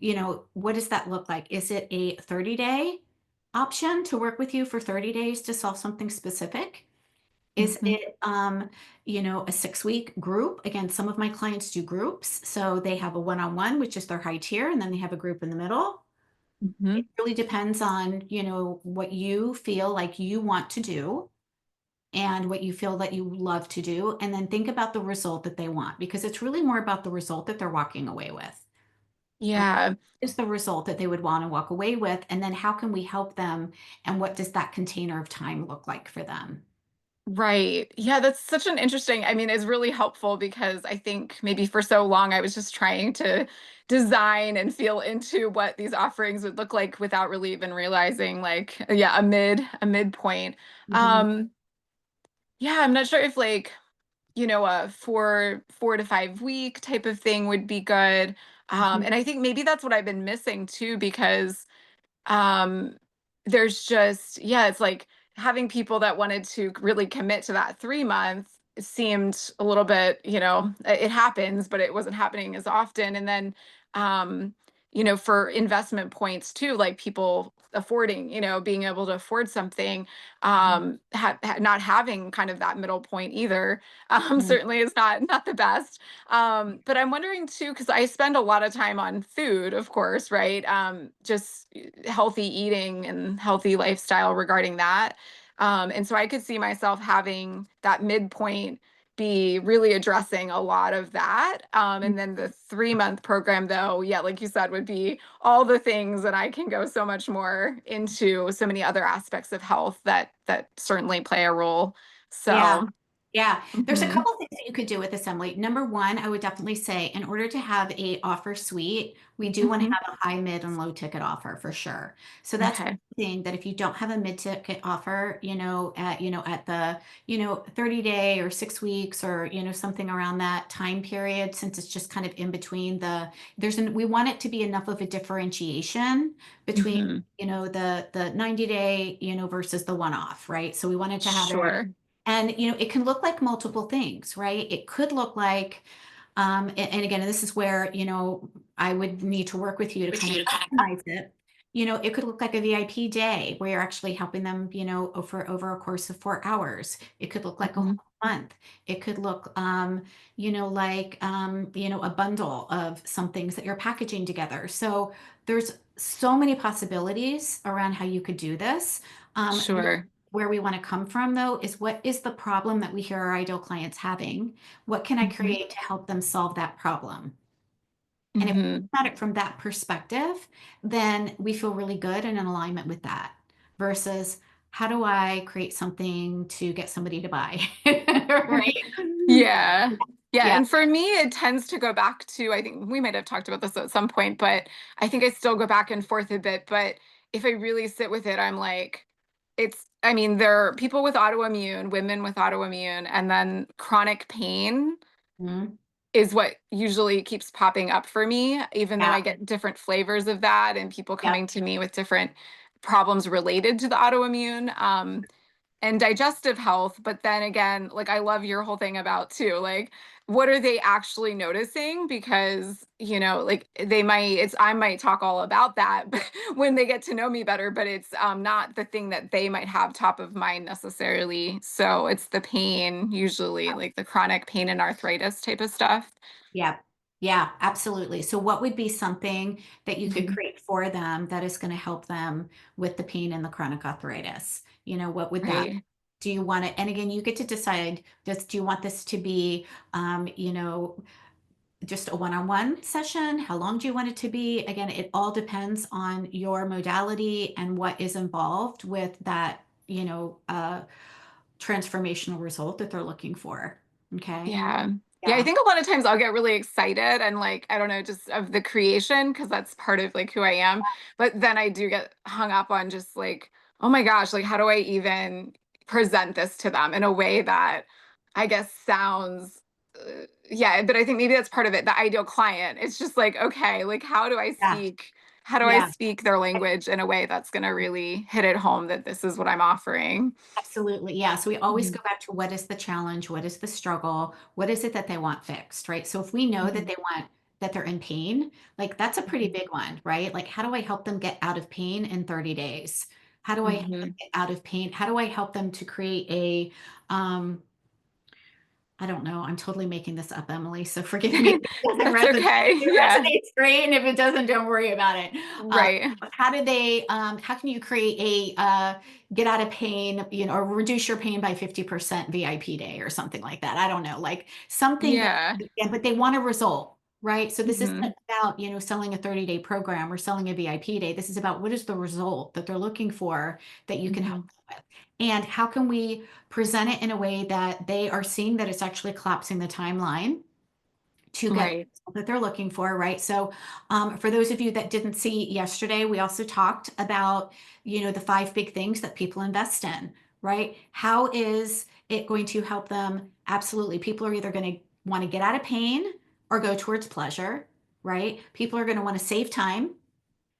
what does that look like? Is it a 30-day option to work with you for 30 days to solve something specific? Is Hmm. it, a 6-week group? Again, some of my clients do groups. So they have a one-on-one, which is their high tier, and then they have a group in the middle. Hmm. It really depends on, what you feel like you want to do and what you feel that you love to do. And then think about the result that they want, because it's really more about the result that they're walking away with. What Yeah. is the result that they would want to walk away with? And then how can we help them? And what does that container of time look like for them? Right. Yeah, that's such an interesting, I mean, it's really helpful because I think maybe for so long I was just trying to design and feel into what these offerings would look like without really even realizing like, yeah, a midpoint. Mhm. Um, yeah, I'm not sure if like, a 4 to 5 week type of thing would be good. Mhm. And I think maybe that's what I've been missing too, because um there's just, yeah, it's like having people that wanted to really commit to that 3 month seemed a little bit, it happens, but it wasn't happening as often. And then um for investment points too, like people affording, being able to afford something, not having kind of that middle point either, Mhm. certainly is not the best. But I'm wondering too, because I spend a lot of time on food, of course, right? Just healthy eating and healthy lifestyle regarding that. And so I could see myself having that midpoint be really addressing a lot of that. And then the 3 month program, though, yeah, like you said, would be all the things that I can go so much more into, so many other aspects of health that certainly play a role. Yeah. So, Yeah. There's a mhm, couple things that you could do with assembly. Number one, I would definitely say in order to have a offer suite, we do want to mhm, have a high, mid, and low ticket offer for sure. So that's one okay. thing that if you don't have a mid ticket offer, at the, 30-day or 6 weeks or, something around that time period, since it's just kind of in between we want it to be enough of a differentiation between, Mhm. the 90-day, versus the one-off, right? So we wanted to have it Sure. and it can look like multiple things, right? It could look like, and again, this is where, I would need to work with you to With kind of you kind of. customize it. It could look like a VIP day where you're actually helping them, over a course of 4 hours. It could look like a whole Mhm. month. It could look, like, a bundle of some things that you're packaging together. So there's so many possibilities around how you could do this. Sure. Where we want to come from, though, is what is the problem that we hear our ideal clients having? What can I Mhm. create to help them solve that problem? And if Mhm. we come at it from that perspective, then we feel really good and in alignment with that versus how do I create something to get somebody to buy? Right? Yeah. Yeah, Yeah. and for me, it tends to go back to, I think we might have talked about this at some point, but I think I still go back and forth a bit. But if I really sit with it, I'm like, I mean, there are people with autoimmune, women with autoimmune, and then chronic pain Mhm. is what usually keeps popping up for me, even though Yeah. I get different flavors of that and people Yeah. coming to me with different problems related to the autoimmune. And digestive health. But then again, like I love your whole thing about too, like what are they actually noticing? Because, like I might talk all about that when they get to know me better, but it's not the thing that they might have top of mind necessarily. So it's the pain, usually like the chronic pain and arthritis type of stuff. Yeah. Yeah, absolutely. So what would be something that you could Mhm. create for them that is going to help them with the pain and the chronic arthritis? What would that? Right. Do you want to, and again, you get to decide, do you want this to be, just a one-on-one session? How long do you want it to be? Again, it all depends on your modality and what is involved with that, transformational result that they're looking for. Okay. Yeah. Yeah, I Yeah. think a lot of times I'll get really excited and like, I don't know, just of the creation because that's part of like who I am. But then I do get hung up on just like, oh my gosh, like how do I even present this to them in a way that I guess sounds yeah, but I think maybe that's part of it, the ideal client. It's just like, okay, like Yeah. how do I Yeah. speak their language in a way that's going to really hit it home that this is what I'm offering? Absolutely. Yeah. So we always Mhm, go back to what is the challenge? What is the struggle? What is it that they want fixed? Right. So if we know that mhm, they want, that they're in pain, like that's a pretty mhm, big one, right? Like, how do I help them get out of pain in 30 days? How do I help them mhm. get out of pain? How do I help them to create I don't know. I'm totally making this up, Emily. So forgive me if it doesn't That's resonate. okay. If it Yeah. resonates great, and if it doesn't, don't worry about it. Um, Right. how do they? How can you create a get out of pain? Or reduce your pain by 50% VIP day or something like that. I don't know, like something that. Yeah. Yeah, but they want a result, right? So this isn't Mhm. about selling a 30-day program or selling a VIP day. This is about what is the result that they're looking for that you can help Mhm. them with, and how can we present it in a way that they are seeing that it's actually collapsing the timeline to get Right. that they're looking for, right? So, for those of you that didn't see yesterday, we also talked about, the five big things that people invest in, right? How is it going to help them? Absolutely. People are either going to want to get out of pain or go towards pleasure, right? People are going to want to save time.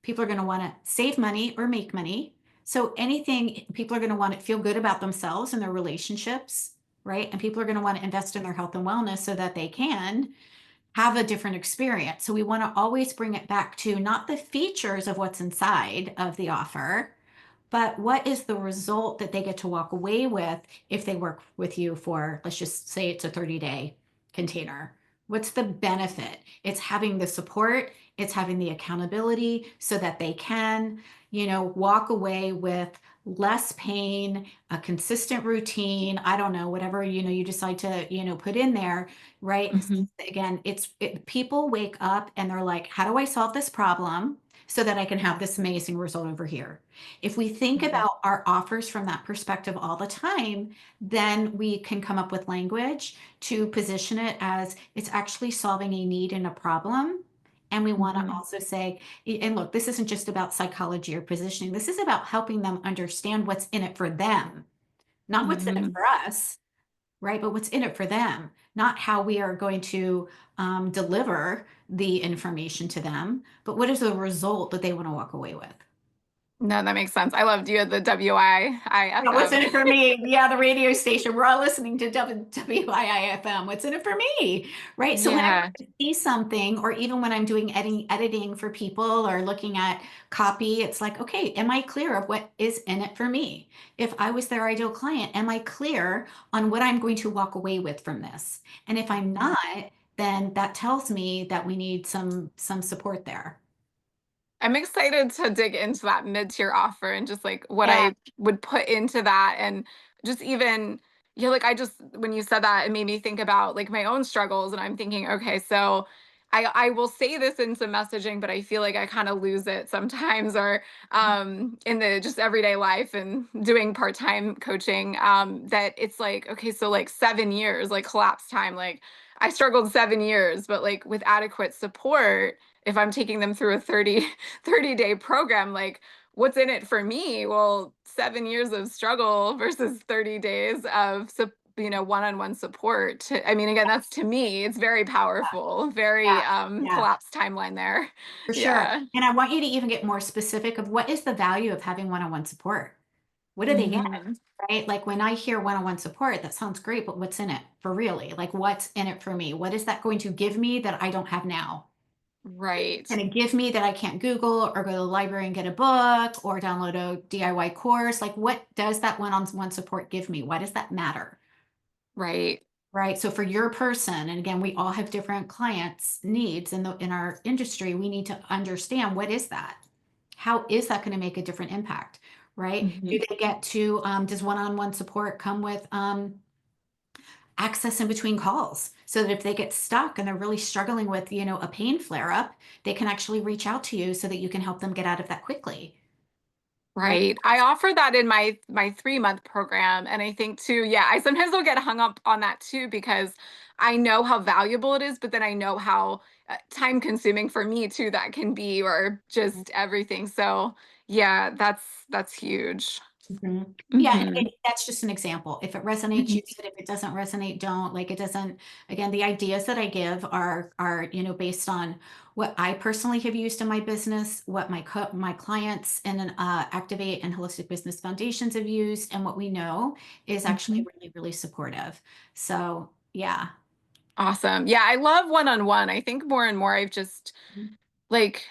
People are going to want to save money or make money. So anything, people are going to want to feel good about themselves and their relationships, right? And people are going to want to invest in their health and wellness so that they can have a different experience. So we want to always bring it back to not the features of what's inside of the offer, but what is the result that they get to walk away with if they work with you for, let's just say it's a 30-day container? What's the benefit? It's having the support, it's having the accountability so that they can, walk away with less pain, a consistent routine. I don't know, whatever, you decide to, put in there, right? Mhm. Again, people wake up and they're like, how do I solve this problem so that I can have this amazing result over here? If we think Mhm. about our offers from that perspective all the time, then we can come up with language to position it as it's actually solving a need and a problem. And we want to Mhm. also say, and look, this isn't just about psychology or positioning. This is about helping them understand what's in it for them, not what's in it Mhm. for us, right? But what's in it for them, not how we are going to deliver the information to them, but what is the result that they want to walk away with? No, that makes sense. I loved you at the Yeah, what's WIIFM. in it for me? Yeah, the radio station. We're all listening to WIIFM. What's in it for me? Right. So whenever Yeah. I see something, or even when I'm doing editing for people or looking at copy, it's like, okay, am I clear of what is in it for me? If I was their ideal client, am I clear on what I'm going to walk away with from this? And if I'm Mhm. not, then that tells me that we need some support there. I'm excited to dig into that mid-tier offer and just like what Yeah. I would put into that and just even yeah, like I just when you said that it made me think about like my own struggles and I'm thinking, okay, so I will say this in some messaging, but I feel like I kind of lose it sometimes or in the just everyday life and doing part-time coaching that it's like, okay, so like 7 years, like collapse time, like I struggled 7 years, but like with adequate support, if I'm taking them through a 30-day program, like what's in it for me? Well, 7 years of struggle versus 30 days of one-on-one support. I mean, again, that's to me, it's very powerful, Yeah, very yeah, collapsed timeline there. for sure. Yeah. And I want you to even get more specific of what is the value of having one-on-one support? What do they get? Hmm. Right? Like when I hear one-on-one support, that sounds great, but what's in it for really? Like what's in it for me? What is that going to give me that I don't have now? Right. Can it give me that I can't Google or go to the library and get a book or download a DIY course? Like what does that one-on-one support give me? Why does that matter? Right. Right. So for your person, and again, we all have different clients' needs in our industry. We need to understand what is that? How is that going to make a different impact? Right? Do Hmm. they get to, does one-on-one support come with access in between calls so that if they get stuck and they're really struggling with, a pain flare up, they can actually reach out to you so that you can help them get out of that quickly. Right. Right. I offer that in my 3-month program. And I think too, yeah, I sometimes will get hung up on that too because I know how valuable it is, but then I know how time consuming for me too that can be, or just everything. So yeah, that's huge. Mhm. Yeah, and Hmm. that's just an example. If it resonates, Hmm. use it. If it doesn't resonate, don't. Like it doesn't, again, the ideas that I give are, based on what I personally have used in my business, what my clients and Activate and Holistic Business Foundations have used, and what we know is actually Hmm. really, really supportive. So, yeah. Awesome. Yeah, I love one-on-one. I think more and more I've like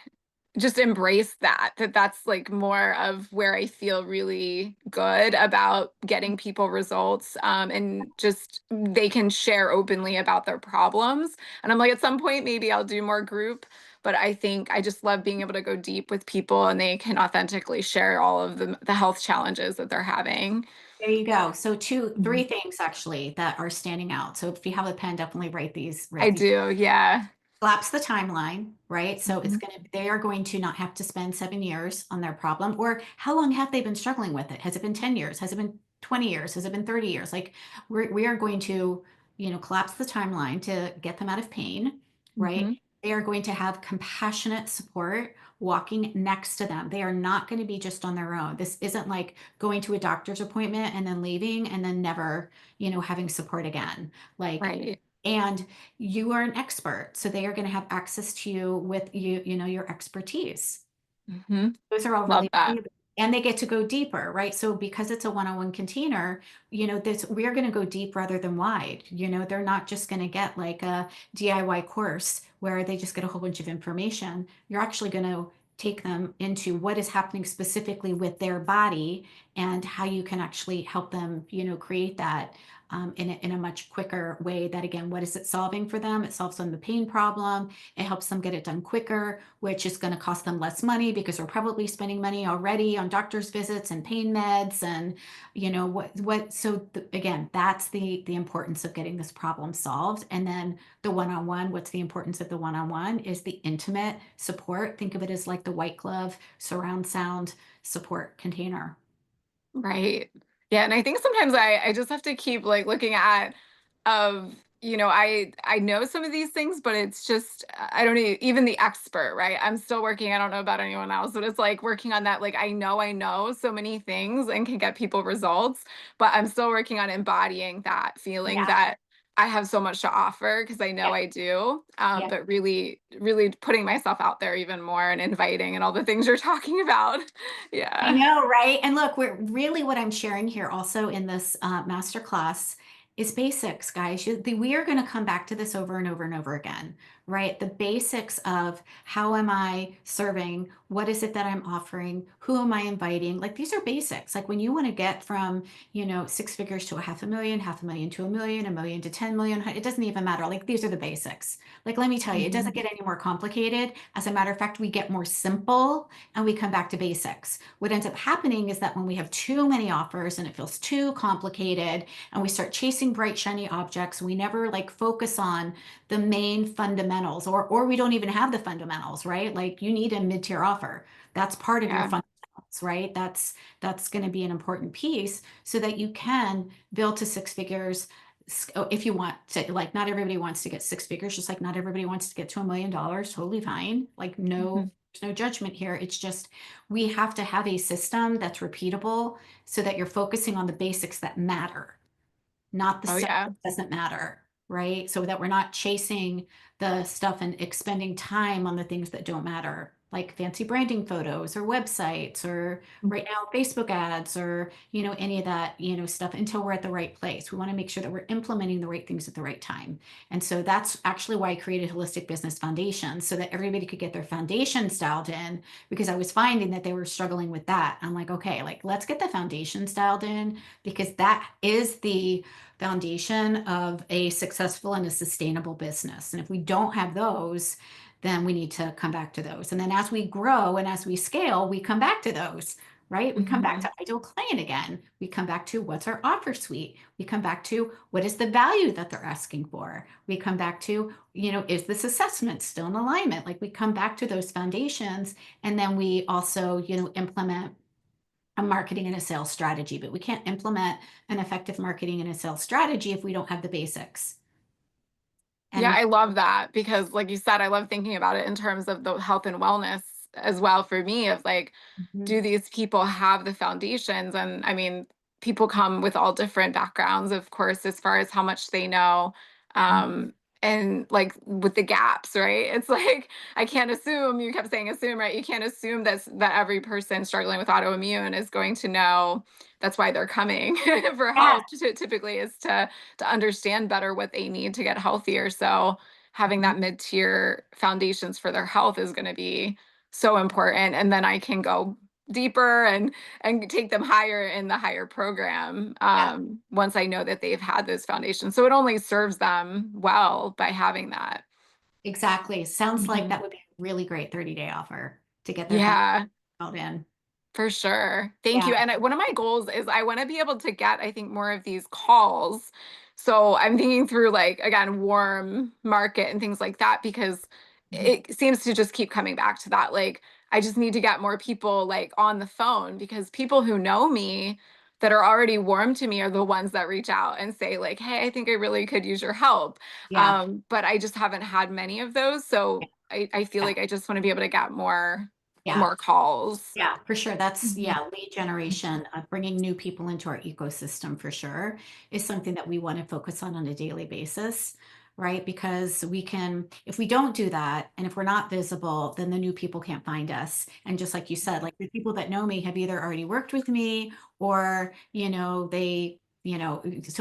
just embrace that's like more of where I feel really good about getting people results, and just they can share openly about their problems, and I'm like at some point maybe I'll do more group, but I think I just love being able to go deep with people and they can authentically share all of the health challenges that they're having. There you go. So three Mhm. things actually that are standing out. So if you have a pen, definitely I write these. do, yeah. Collapse the timeline, right? So Mhm. they are going to not have to spend 7 years on their problem. Or how long have they been struggling with it? Has it been 10 years? Has it been 20 years? Has it been 30 years? Like we are going to, collapse the timeline to get them out of pain, right? Mhm. They are going to have compassionate support walking next to them. They are not going to be just on their own. This isn't like going to a doctor's appointment and then leaving and then never, having support again. Like, Right. and you are an expert, so they are going to have access to you with your expertise. Mhm. Those are all Love really that. valuable. And they get to go deeper, right? So because it's a one-on-one container, this we're going to go deep rather than wide. They're not just going to get like a DIY course where they just get a whole bunch of information. You're actually going to take them into what is happening specifically with their body and how you can actually help them, create that in a much quicker way. That again, what is it solving for them? It solves them the pain problem. It helps them get it done quicker, which is going to cost them less money because they're probably spending money already on doctor's visits and pain meds and again, that's the importance of getting this problem solved. And then the one-on-one, what's the importance of the one-on-one is the intimate support. Think of it as like the white glove surround sound support container. Right. Yeah, and I think sometimes I just have to keep like looking at of I know some of these things, but it's just I don't even the expert, right? I'm still working. I don't know about anyone else, but it's like working on that. Like I know so many things and can get people results, but I'm still working on embodying that feeling Yeah, that I have so much to offer because I yeah, know I do. yeah. But really, really putting myself out there even more and inviting and all the things you're talking about. I Yeah. know, right? And look, we're really what I'm sharing here also in this master class is basics, guys. We are going to come back to this over and over and over again, right? The basics of how am I serving? What is it that I'm offering? Who am I inviting? Like these are basics. Like when you want to get from, six figures to a half a million to a million to 10 million, it doesn't even matter. Like these are the basics. Like let me tell you, it Mhm. doesn't get any more complicated. As a matter of fact, we get more simple and we come back to basics. What ends up happening is that when we have too many offers and it feels too complicated and we start chasing bright, shiny objects, we never like focus on the main fundamentals or we don't even have the fundamentals, right? Like you need a mid-tier offer. That's part of your Yeah. fundamentals, right? That's going to be an important piece so that you can build to six figures if you want to. Like not everybody wants to get six figures, just like not everybody wants to get to $1 million. Totally fine. Like no, Mhm. there's no judgment here. It's just we have to have a system that's repeatable so that you're focusing on the basics that matter. not the Oh stuff yeah. that doesn't matter, right? So that we're not chasing the stuff and expending time on the things that don't matter, like fancy branding photos or websites or right now Facebook ads or, any of that, stuff until we're at the right place. We want to make sure that we're implementing the right things at the right time. And so that's actually why I created Holistic Business Foundation so that everybody could get their foundation styled in because I was finding that they were struggling with that. I'm like, okay, like let's get the foundation styled in because that is the foundation of a successful and a sustainable business. And if we don't have those, then we need to come back to those. And then as we grow and as we scale, we come back to those, right? We come back Hmm. to ideal client again. We come back to what's our offer suite. We come back to what is the value that they're asking for. We come back to, is this assessment still in alignment? Like we come back to those foundations and then we also, implement a marketing and a sales strategy, but we can't implement an effective marketing and a sales strategy if we don't have the basics. Yeah, And I love that because, like you said, I love thinking about it in terms of the health and wellness as well for me of like, Mhm. do these people have the foundations? And I mean, people come with all different backgrounds, of course, as far as how much they know. Um, and like with the gaps, right? It's like I can't assume, you kept saying assume, right? You can't assume that every person struggling with autoimmune is going to know that's why they're coming for Yeah. help typically is to understand better what they need to get healthier. So having that mid-tier foundations for their health is going to be so important. And then I can go deeper and take them higher in the higher program Yeah, once I know that they've had those foundations. So it only serves them well by having that. exactly. Sounds like Mhm. that would be a really great 30-day offer to get their foundation Yeah. filled in. For sure. Thank Yeah. you. And one of my goals is I want to be able to get, I think, more of these calls. So I'm thinking through, like, again, warm market and things like that, because Mhm. it seems to just keep coming back to that. Like, I just need to get more people like on the phone because people who know me that are already warm to me are the ones that reach out and say, like, hey, I think I really could use your help. Yeah. But I just haven't had many of those. Yeah. So I feel Yeah. like I just want to be able to get Yeah. more calls. Yeah, for sure. That's, Mhm. yeah, lead generation, bringing new people into our ecosystem for sure is something that we want to focus on a daily basis, right? Because we can, if we don't do that, and if we're not visible, then the new people can't find us. And just like you said, like the people that know me have either already worked with me or, so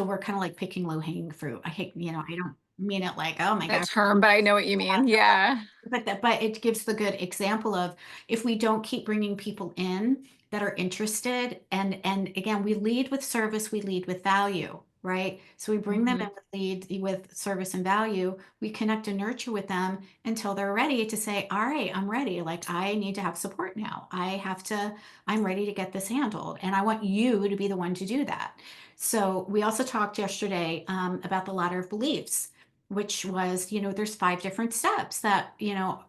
we're kind of like picking low hanging fruit. I hate, I don't mean it like, oh my That gosh. term, but I know what you mean. Yeah. But it gives the good example of if we don't keep bringing people in that are interested, and again, we lead with service, we lead with value, right? So we bring them in Mhm. with lead with service and value. We connect and nurture with them until they're ready to say, all right, I'm ready. Like I need to have support now. I'm ready to get this handled. And I want you to be the one to do that. So we also talked yesterday about the ladder of beliefs, which was, there's 5 different steps that,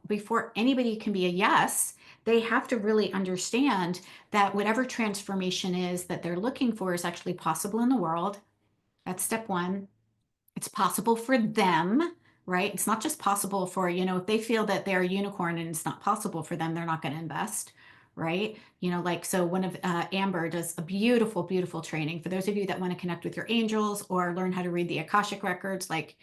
before anybody can be a yes, they have to really understand that whatever transformation is that they're looking for is actually possible in the world. That's step one. It's possible for them, right? It's not just possible for, if they feel that they're a unicorn and it's not possible for them, they're not going to invest, right? Like, so one of Amber does a beautiful, beautiful training for those of you that want to connect with your angels or learn how to read the Akashic records. Like,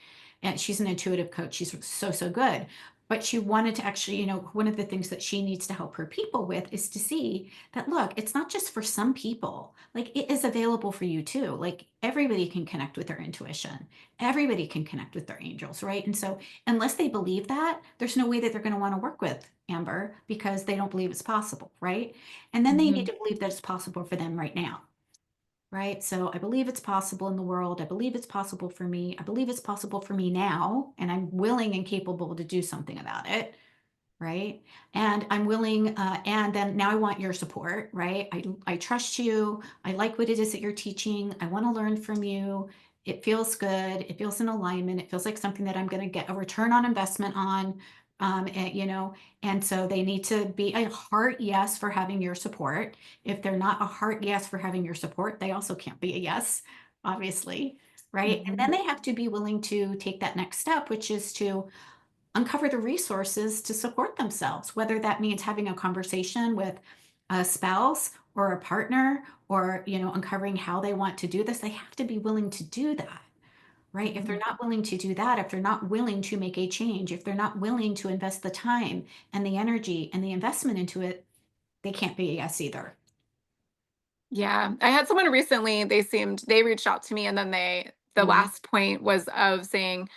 and she's an intuitive coach. She's so, so good. But she wanted to actually, one of the things that she needs to help her people with is to see that, look, it's not just for some people. Like, it is available for you too. Like, everybody can connect with their intuition. Everybody can connect with their angels, right? And so, unless they believe that, there's no way that they're going to want to work with Amber because they don't believe it's possible, right? And then they need Mhm. to believe that it's possible for them right now, right? So, I believe it's possible in the world. I believe it's possible for me. I believe it's possible for me now, and I'm willing and capable to do something about it, right? And I'm willing, and then now I want your support, right? I trust you. I like what it is that you're teaching. I want to learn from you. It feels good. It feels in alignment. It feels like something that I'm going to get a return on investment on. And so they need to be a heart yes for having your support. If they're not a heart yes for having your support, they also can't be a yes, obviously, right? And then Mhm. they have to be willing to take that next step, which is to uncover the resources to support themselves, whether that means having a conversation with a spouse or a partner, or, uncovering how they want to do this, they have to be willing to do that, right? If they're Mhm. not willing to do that, if they're not willing to make a change, if they're not willing to invest the time and the energy and the investment into it, they can't be a yes either. Yeah, I had someone recently, they reached out to me and then the Mhm. last point was of saying,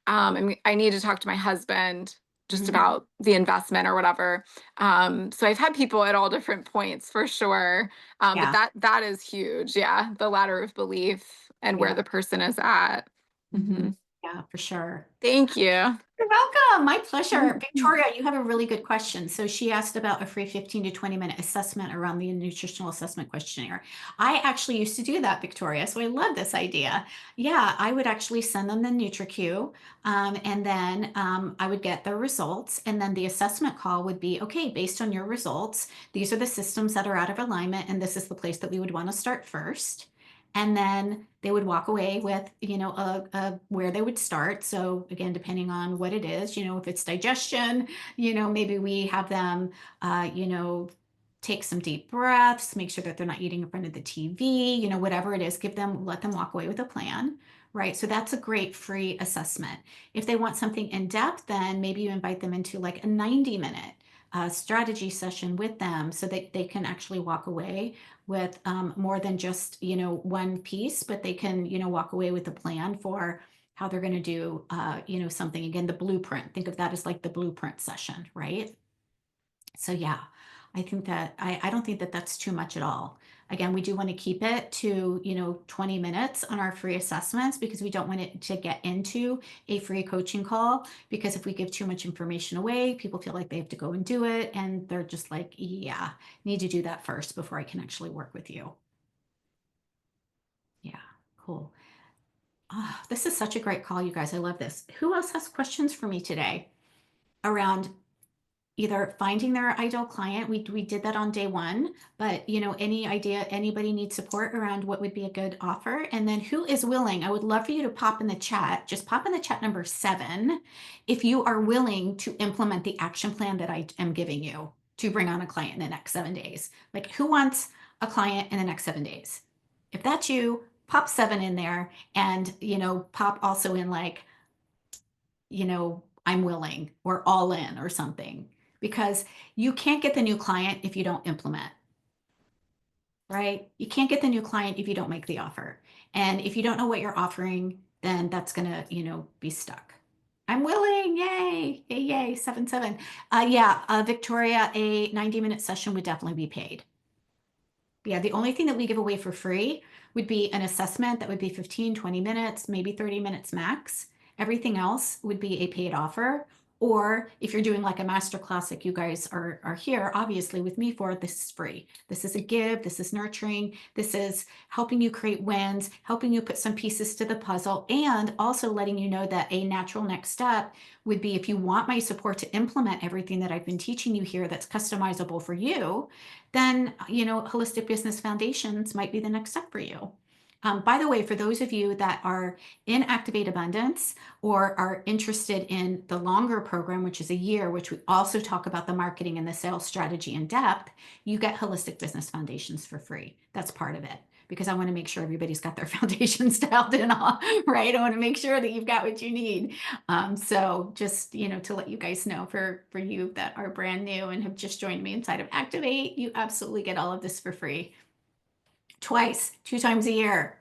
I need to talk to my husband just Mhm. about the investment or whatever. So I've had people at all different points for sure. But Yeah. that is huge. Yeah, the ladder of belief and where Yeah. the person is at. Mhm. Hmm. Yeah, for sure. Thank you. You're welcome. My pleasure. Victoria, you have a really good question. So she asked about a free 15 to 20-minute assessment around the nutritional assessment questionnaire. I actually used to do that, Victoria. So I love this idea. Yeah, I would actually send them the NutriQ, and then I would get their results. And then the assessment call would be, okay, based on your results, these are the systems that are out of alignment, and this is the place that we would want to start first. And then they would walk away with, where they would start. So again, depending on what it is, if it's digestion, maybe we have them, take some deep breaths, make sure that they're not eating in front of the TV, whatever it is, let them walk away with a plan. Right. So that's a great free assessment. If they want something in depth, then maybe you invite them into like a 90-minute strategy session with them so that they can actually walk away with more than just one piece, but they can walk away with a plan for how they're going to do something. Again, the blueprint, think of that as like the blueprint session, right? So yeah, I don't think that that's too much at all. Again, we do want to keep it to 20 minutes on our free assessments, because we don't want it to get into a free coaching call, because if we give too much information away, people feel like they have to go and do it, and they're just like, yeah, need to do that first before I can actually work with you. Yeah, cool. Ah, this is such a great call, you guys. I love this. Who else has questions for me today around either finding their ideal client? We did that on day one, but any idea, anybody needs support around what would be a good offer? And then who is willing? I would love for you to pop in the chat, just pop in the chat number 7 if you are willing to implement the action plan that I am giving you to bring on a client in the next 7 days. Like, who wants a client in the next 7 days? If that's you, pop 7 in there, and pop also in like, I'm willing, or all in, or something, because you can't get the new client if you don't implement, right? You can't get the new client if you don't make the offer. And if you don't know what you're offering, then that's going to, be stuck. I'm willing. Yay. Yay, yay. 7, 7. Yeah, Victoria, a 90-minute session would definitely be paid. Yeah, the only thing that we give away for free would be an assessment that would be 15, 20 minutes, maybe 30 minutes max. Everything else would be a paid offer. Or if you're doing like a master class like you guys are here, obviously with me for, this is free. This is a give, this is nurturing, this is helping you create wins, helping you put some pieces to the puzzle, and also letting you know that a natural next step would be, if you want my support to implement everything that I've been teaching you here that's customizable for you, then Holistic Business Foundations might be the next step for you. By the way, for those of you that are in Activate Abundance or are interested in the longer program, which is a year, which we also talk about the marketing and the sales strategy in depth, you get Holistic Business Foundations for free. That's part of it, because I want to make sure everybody's got their foundations dialed in all, right? I want to make sure that you've got what you need. So just, to let you guys know, for you that are brand new and have just joined me inside of Activate, you absolutely get all of this for free. Twice, 2 times a year.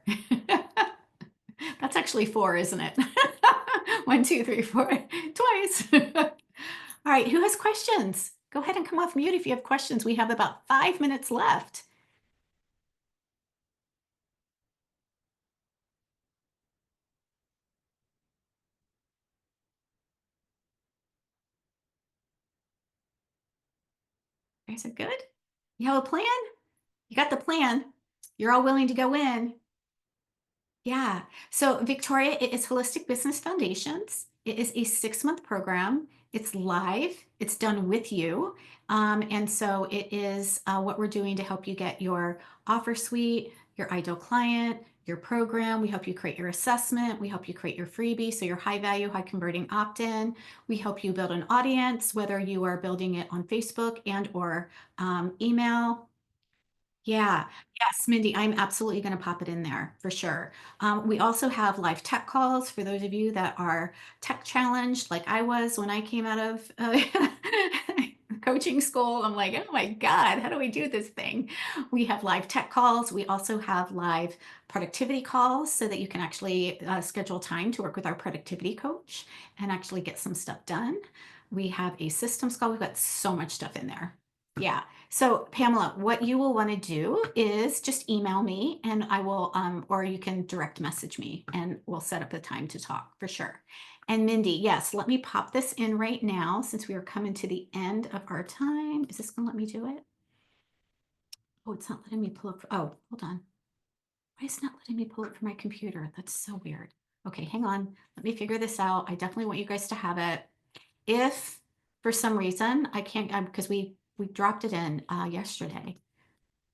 That's actually 4, isn't it? 1, 2, 3, 4, twice. All right, who has questions? Go ahead and come off mute if you have questions. We have about 5 minutes left. You guys are good? You have a plan? You got the plan. You're all willing to go in. Yeah. So, Victoria, it is Holistic Business Foundations. It is a 6-month program. It's live, it's done with you. And so, it is what we're doing to help you get your offer suite, your ideal client, your program. We help you create your assessment. We help you create your freebie, so your high value, high converting opt-in. We help you build an audience, whether you are building it on Facebook and or email. Yeah, yes, Mindy, I'm absolutely going to pop it in there for sure. We also have live tech calls for those of you that are tech challenged, like I was when I came out of coaching school. I'm like, oh my God, how do we do this thing? We have live tech calls. We also have live productivity calls so that you can actually schedule time to work with our productivity coach and actually get some stuff done. We have a systems call. We've got so much stuff in there. Yeah. So Pamela, what you will want to do is just email me and I will, or you can direct message me and we'll set up a time to talk for sure. And Mindy, yes, let me pop this in right now since we are coming to the end of our time. Is this going to let me do it? Oh, it's not letting me pull up. Oh, hold on. Why is it not letting me pull it from my computer? That's so weird. Okay, hang on. Let me figure this out. I definitely want you guys to have it. If for some reason I can't, because we dropped it in yesterday.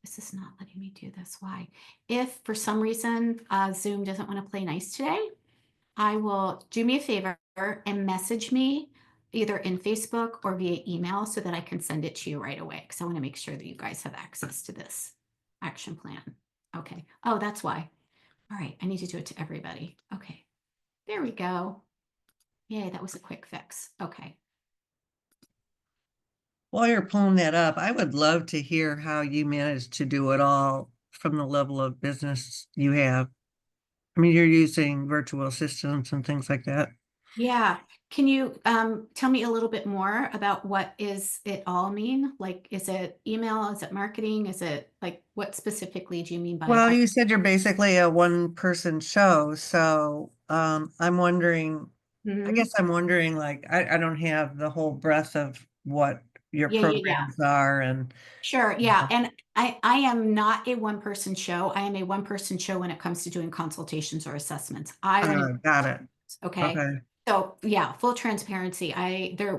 This is not letting me do this. Why? If for some reason Zoom doesn't want to play nice today, I will do me a favor and message me either in Facebook or via email so that I can send it to you right away because I want to make sure that you guys have access to this action plan. Okay. Oh, that's why. All right. I need to do it to everybody. Okay. There we go. Yay, that was a quick fix. Okay. While you're pulling that up, I would love to hear how you managed to do it all from the level of business you have. I mean, you're using virtual assistants and things like that. Yeah. Can you tell me a little bit more about what is it all mean? Like, is it email? Is it marketing? Is it like what specifically do you mean by Well, you said you're basically a one-person show, so I'm wondering, I Mhm. guess I'm wondering, like, I don't have the whole breadth of what your Yeah, yeah, yeah. programs are, and Sure. Yeah. And I am not a one person show. I am a one person show when it comes to doing consultations or assessments. I want to got it. okay. Okay. So yeah, full transparency.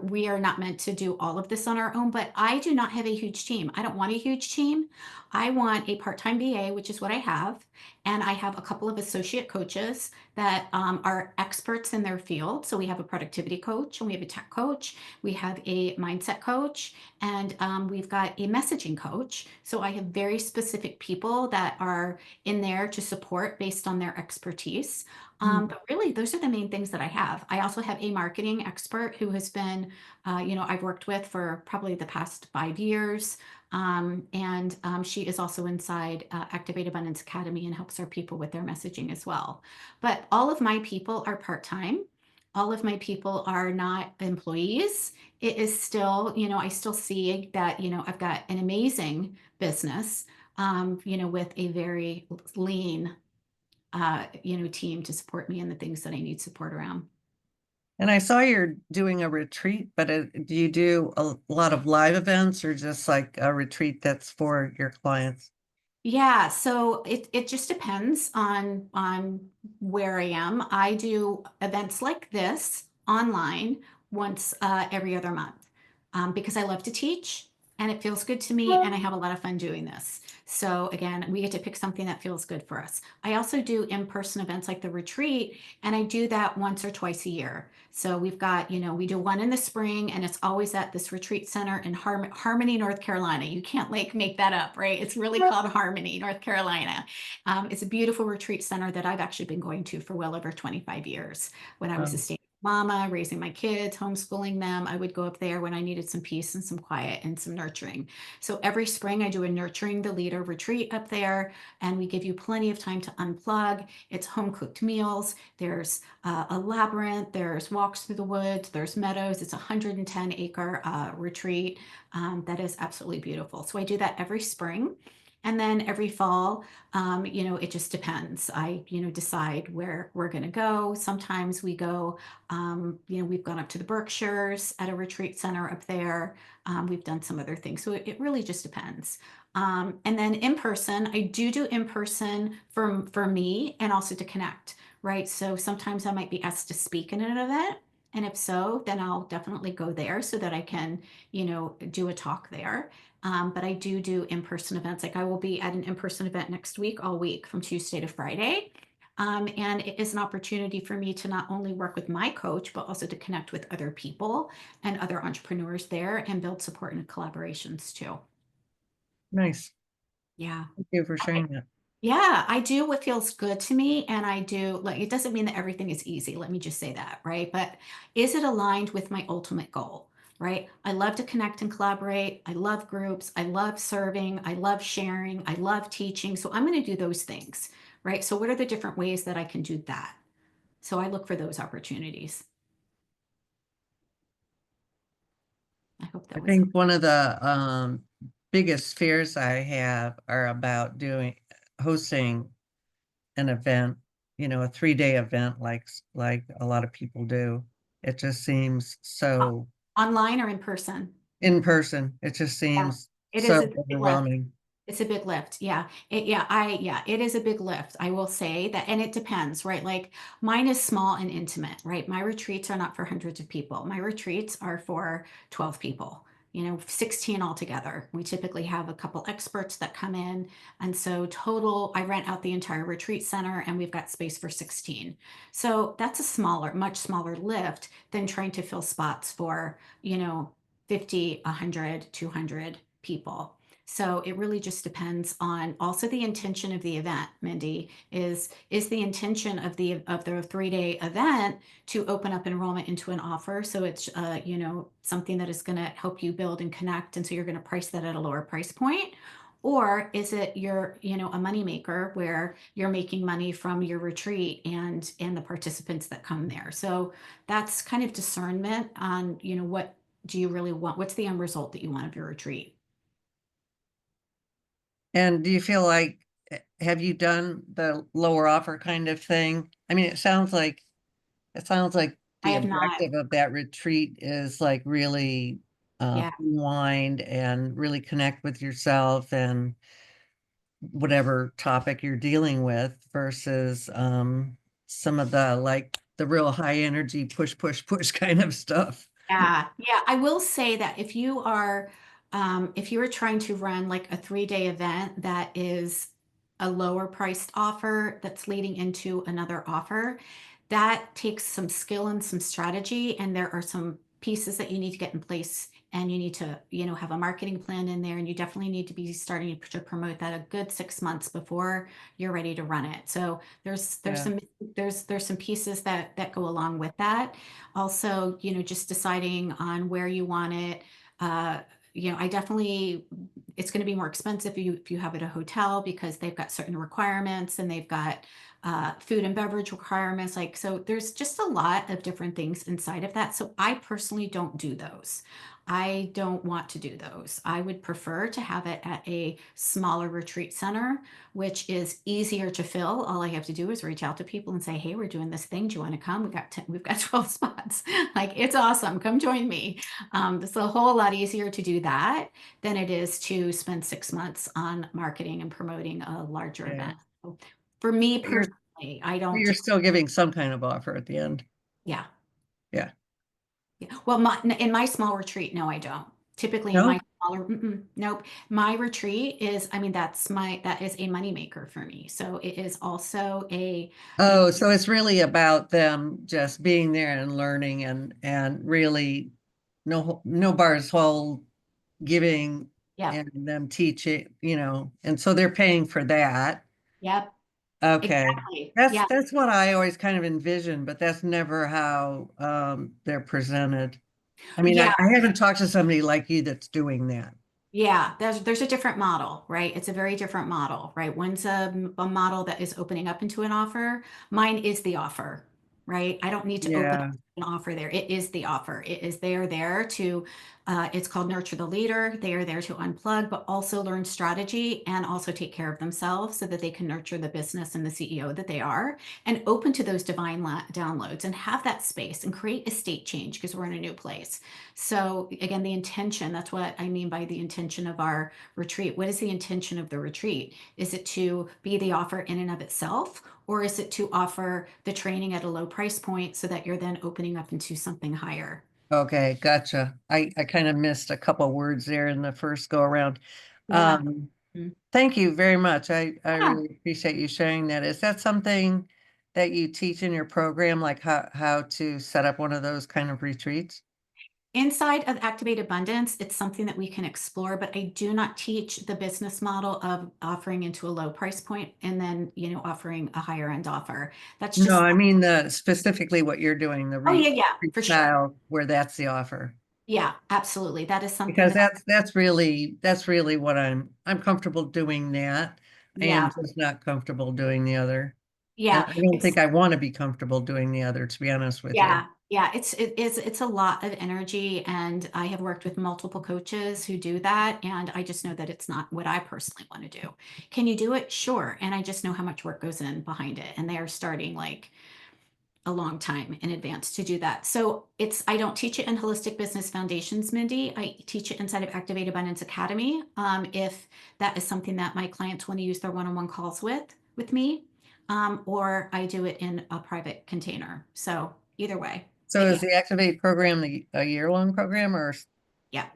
We are not meant to do all of this on our own, but I do not have a huge team. I don't want a huge team. I want a part-time BA, which is what I have. And I have a couple of associate coaches that are experts in their field. So we have a productivity coach and we have a tech coach. We have a mindset coach and we've got a messaging coach. So I have very specific people that are in there to support based on their expertise. But really, those are the main things that I have. I also have a marketing expert who has been, I've worked with for probably the past 5 years. And she is also inside Activate Abundance Academy and helps our people with their messaging as well. But all of my people are part-time. All of my people are not employees. It is still, I still see that, I've got an amazing business, with a very lean team to support me in the things that I need support around. And I saw you're doing a retreat, but do you do a lot of live events or just like a retreat that's for your clients? Yeah, so it just depends on where I am. I do events like this online once every other month because I love to teach and it feels good to me and I have a lot of fun doing this. So again, we get to pick something that feels good for us. I also do in-person events like the retreat and I do that once or twice a year. So we've got, we do one in the spring and it's always at this retreat center in Harmony, North Carolina. You can't like make that up, right? It's really called Harmony, North Carolina. It's a beautiful retreat center that I've actually been going to for well over 25 years. When I was a Um, stay mama, raising my kids, homeschooling them, I would go up there when I needed some peace and some quiet and some nurturing. So every spring I do a nurturing the leader retreat up there and we give you plenty of time to unplug. It's home cooked meals. There's a labyrinth, there's walks through the woods, there's meadows. It's a 110-acre retreat that is absolutely beautiful. So I do that every spring. And then every fall, it just depends. I, decide where we're going to go. Sometimes we go, we've gone up to the Berkshires at a retreat center up there. We've done some other things. So it really just depends. And then in person, I do in person for me and also to connect, right? So sometimes I might be asked to speak in an event. And if so, then I'll definitely go there so that I can, do a talk there. But I do in-person events. Like I will be at an in-person event next week, all week from Tuesday to Friday. And it is an opportunity for me to not only work with my coach, but also to connect with other people and other entrepreneurs there and build support and collaborations too. Nice. Yeah. Thank you for sharing that. Yeah, I do what feels good to me. And I do, like, it doesn't mean that everything is easy. Let me just say that, right? But is it aligned with my ultimate goal, right? I love to connect and collaborate. I love groups. I love serving. I love sharing. I love teaching. So I'm going to do those things, right? So, what are the different ways that I can do that? So, I look for those opportunities. I hope I that was think one of the biggest fears I have are about hosting an event, a 3-day event like a lot of people do. It just seems so online or in person. in person. It just Yeah, seems it is so a big lift. overwhelming. It's a big lift. Yeah. Yeah, it is a big lift. I will say that, and it depends, right? Like mine is small and intimate, right? My retreats are not for hundreds of people. My retreats are for 12 people, 16 altogether. We typically have a couple experts that come in. And so total, I rent out the entire retreat center and we've got space for 16. So that's a much smaller lift than trying to fill spots for, 50, 100, 200 people. So it really just depends on also the intention of the event, Mindy. Is the intention of the 3-day event to open up enrollment into an offer? So it's something that is going to help you build and connect, and so you're going to price that at a lower price point. Or is it your, a money maker where you're making money from your retreat and the participants that come there? So that's kind of discernment on, what do you really want? What's the end result that you want of your retreat? And do you feel like, have you done the lower offer kind of thing? I mean, it sounds like I the have not. objective of that retreat is like really Yeah. unwind and really connect with yourself and whatever topic you're dealing with versus some of the like the real high energy push, push, push kind of stuff. Yeah, yeah. I will say that if you are trying to run like a 3-day event that is a lower priced offer that's leading into another offer, that takes some skill and some strategy, and there are some pieces that you need to get in place, and you need to, have a marketing plan in there, and you definitely need to be starting to promote that a good 6 months before you're ready to run it. So there's Yeah. some pieces that go along with that. Also, just deciding on where you want it. Uh, I definitely, it's going to be more expensive if you have it at a hotel because they've got certain requirements and they've got food and beverage requirements. Like, so there's just a lot of different things inside of that. So I personally don't do those. I don't want to do those. I would prefer to have it at a smaller retreat center, which is easier to fill. All I have to do is reach out to people and say, "Hey, we're doing this thing. Do you want to come? We've got 12 spots. Like, it's awesome. Come join me." It's a whole lot easier to do that than it is to spend 6 months on marketing and promoting a larger Yeah. event. So for me But you're personally, I but don't you're do, still giving some kind of offer at the end. yeah. Yeah. Yeah. Well, in my small retreat, no, I don't. Typically in No? my smaller, nope. My retreat is, I mean, that is a moneymaker for me. So it is also you know, Oh, so it's really about them just being there and learning and really no bars hold giving yep, and them teaching, and so they're paying for that. yep, Okay. exactly. That's Yeah. that's what I always kind of envisioned, but that's never how they're presented. I mean, Yeah. I haven't talked to somebody like you that's doing that. Yeah, there's a different model, right? It's a very different model, right? One's a model that is opening up into an offer. Mine is the offer, right? I don't need to open up Yeah. an offer there. It is the offer. It is they are there to, it's called nurture the leader. They are there to unplug, but also learn strategy and also take care of themselves so that they can nurture the business and the CEO that they are and open to those divine downloads and have that space and create a state change because we're in a new place. So again, the intention, that's what I mean by the intention of our retreat. What is the intention of the retreat? Is it to be the offer in and of itself? Or is it to offer the training at a low price point so that you're then opening opening up into something higher. Okay, gotcha. I kind of missed a couple words there in the first go around. Yeah. Um, Mm. Thank you very much. I Yeah. really appreciate you sharing that. Is that something that you teach in your program, like how to set up one of those kind of retreats? Inside of Activate Abundance, it's something that we can explore, but I do not teach the business model of offering into a low price point and then, offering a higher end offer. That's No, just, I mean the specifically what you're doing, the oh yeah, yeah, retreat for sure. style where that's the offer. Yeah, absolutely. That is something Because that, that's really what I'm comfortable doing that. I am yeah, just not comfortable doing the other. And yeah, I don't it's, think I want to be comfortable doing the other, to be honest with you. yeah, yeah, it's a lot of energy, and I have worked with multiple coaches who do that, and I just know that it's not what I personally want to do. Can you do it? Sure. And I just know how much work goes in behind it, and they are starting like a long time in advance to do that. So I don't teach it in Holistic Business Foundations, Mindy. I teach it inside of Activate Abundance Academy. If that is something that my clients want to use their one-on-one calls with me, or I do it in a private container. So either way, So but is yeah, the Activate program a year-long program or? yeah,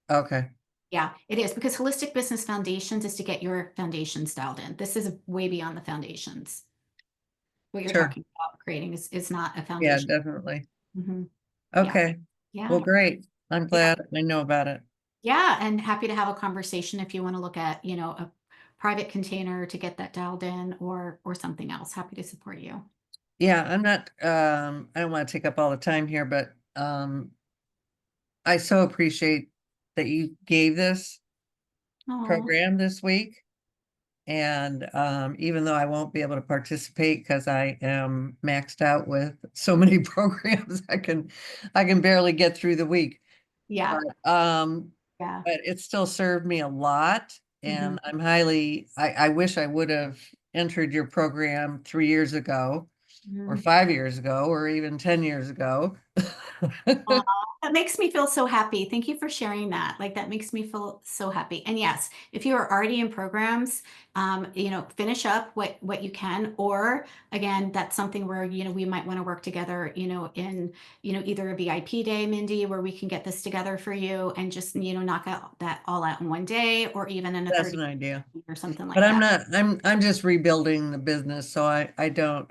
Okay, yeah, it is, because Holistic Business Foundations is to get your foundations dialed in. This is way beyond the foundations. What you're sure. talking about creating is not a Yeah, foundation. definitely. Hmm. Yeah, Okay. Well, yeah, great. I'm yeah. glad I know about it. Yeah, and happy to have a conversation if you want to look at, a private container to get that dialed in, or something else. Happy to support you. Yeah, I'm not, I don't want to take up all the time here, but I so appreciate that you gave this Oh, program this week. And even though I won't be able to participate because I am maxed out with so many programs, I can barely get through the week. yeah, But yeah. but it still served me a lot. Hmm. And I wish I would have entered your program 3 years ago, or 5 years ago, or even 10 years ago. Aw, that makes me feel so happy. Thank you for sharing that. Like, that makes me feel so happy. And yes, if you are already in programs, finish up what you can. Or again, that's something where, we might want to work together, in, either a VIP day, Mindy, where we can get this together for you and just, knock out that all out in one day, or even in a That's 30 an idea. or something But like I'm that. not, I'm just rebuilding the business. So I don't,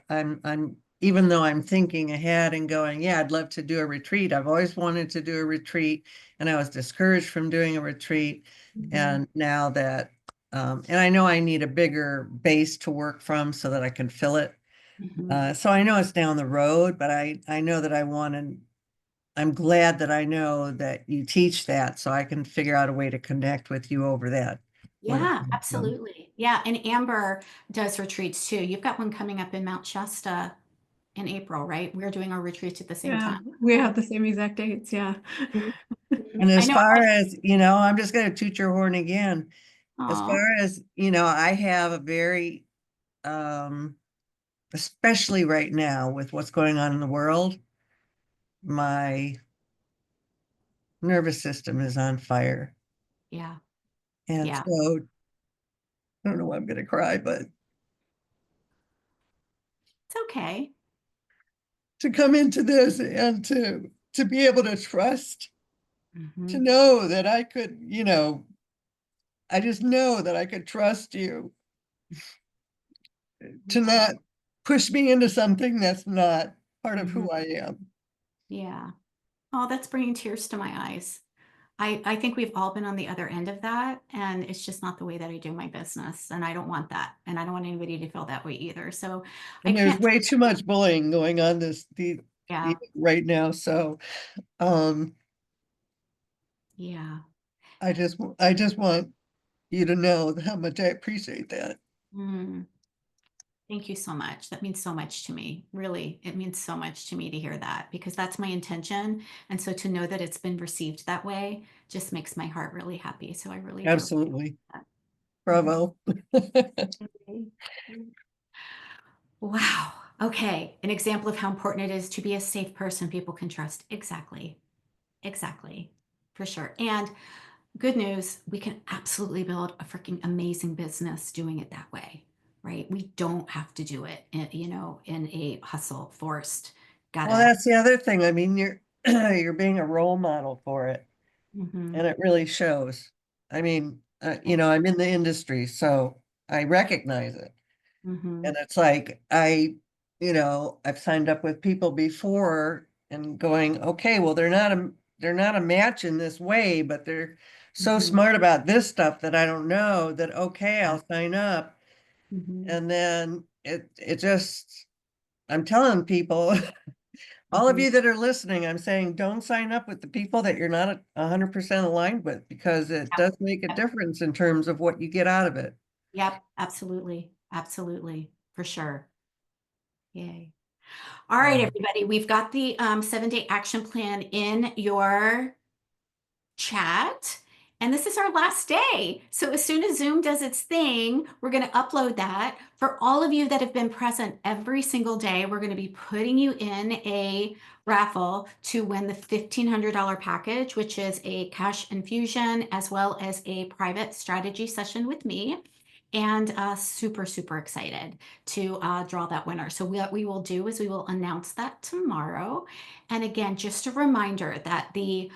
even though I'm thinking ahead and going, yeah, I'd love to do a retreat. I've always wanted to do a retreat, and I was discouraged from doing a retreat. Mhm, And now that, and I know I need a bigger base to work from so that I can fill it. mhm. So I know it's down the road, but I know that I want to, I'm glad that I know that you teach that so I can figure out a way to connect with you over that when it Yeah, comes to. absolutely. Yeah, and Amber does retreats too. You've got one coming up in Mount Shasta in April, right? We're doing our retreats at the same Yeah, time. we have the same exact dates. Yeah. Mhm, mhm. And I as know. far as, I'm just going to toot your horn again. As Oh, far as, I have a very, um, especially right now with what's going on in the world, my nervous system is on fire. yeah, And yeah. so I don't know why I'm going to cry, but It's okay. to come into this and to be able to trust, to Hmm. know that I could, I just know that I could trust you to not push me into something that's not part of Hmm. who I am. Yeah. Oh, that's bringing tears to my eyes. I think we've all been on the other end of that, and it's just not the way that I do my business, and I don't want that, and I don't want anybody to feel that way either. So I And there's can't. way too much bullying going on Yeah, right now. So um yeah. I just want you to know how much I appreciate that. Mm. Thank you so much. That means so much to me. Really, it means so much to me to hear that, because that's my intention. And so to know that it's been received that way just makes my heart really happy. So I really do appreciate Absolutely. that. Bravo. Mhm. Wow. Okay. An example of how important it is to be a safe person people can trust. Exactly. Exactly. For sure. And good news, we can absolutely build a freaking amazing business doing it that way, right? We don't have to do it in a hustle forced Well, gotta. that's the other thing. I mean, you're you're being a role model for it, Mhm, and it really shows. I mean, I'm in the industry, so I recognize it. mhm, And it's like I've signed up with people before and going, okay, well, they're not a match in this way, but they're so mhm, smart about this stuff that I don't know that okay, yeah, I'll sign up. mhm, And then it just I'm telling people, all of mhm, you that are listening, I'm saying don't sign up with the people that you're not 100% aligned with because it yep, does make a yep, difference in terms of what you get out of it. yep, absolutely, absolutely, for sure. Yay. All right, So, everybody, we've got the 7-day action plan in your chat. And this is our last day. So as soon as Zoom does its thing, we're going to upload that. For all of you that have been present every single day, we're going to be putting you in a raffle to win the $1,500 package, which is a cash infusion as well as a private strategy session with me. And super, super excited to draw that winner. So what we will do is we will announce that tomorrow. And again, just a reminder that the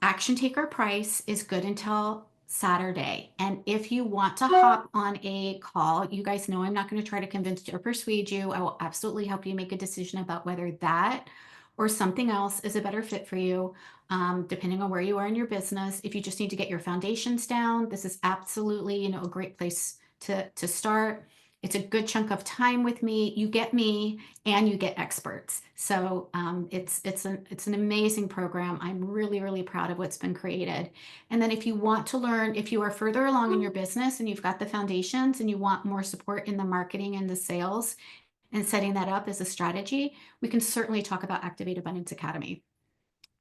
action taker price is good until Saturday. And if you want to hop on a call, you guys know I'm not going to try to convince you or persuade you. I will absolutely help you make a decision about whether that or something else is a better fit for you, depending on where you are in your business. If you just need to get your foundations down, this is absolutely, a great place to start. It's a good chunk of time with me. You get me and you get experts. So it's an amazing program. I'm really, really proud of what's been created. And then if you want to learn, if you are further along in your business and you've got the foundations and you want more support in the marketing and the sales and setting that up as a strategy, we can certainly talk about Activate Abundance Academy.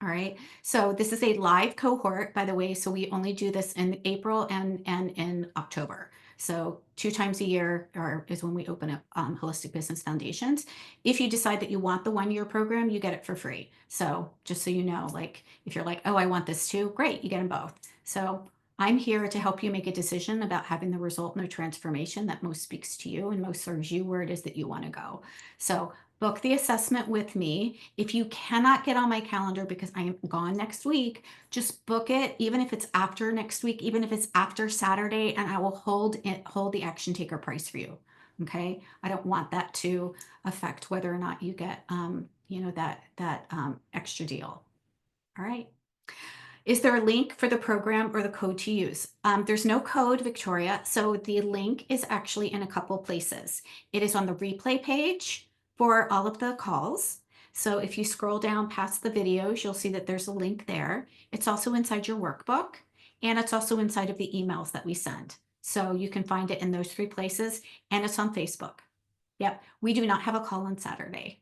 All right. So this is a live cohort, by the way. So we only do this in April and in October. So 2 times a year is when we open up Holistic Business Foundations. If you decide that you want the 1-year program, you get it for free. So just so you know, like if you're like, oh, I want this too, great, you get them both. So I'm here to help you make a decision about having the result and the transformation that most speaks to you and most serves you where it is that you want to go. So book the assessment with me. If you cannot get on my calendar because I am gone next week, just book it, even if it's after next week, even if it's after Saturday, and I will hold the action taker price for you. Okay. I don't want that to affect whether or not you get, that extra deal. All right. Is there a link for the program or the code to use? There's no code, Victoria. So the link is actually in a couple places. It is on the replay page for all of the calls. So if you scroll down past the videos, you'll see that there's a link there. It's also inside your workbook, and it's also inside of the emails that we send. So you can find it in those 3 places, and it's on Facebook. Yep. We do not have a call on Saturday.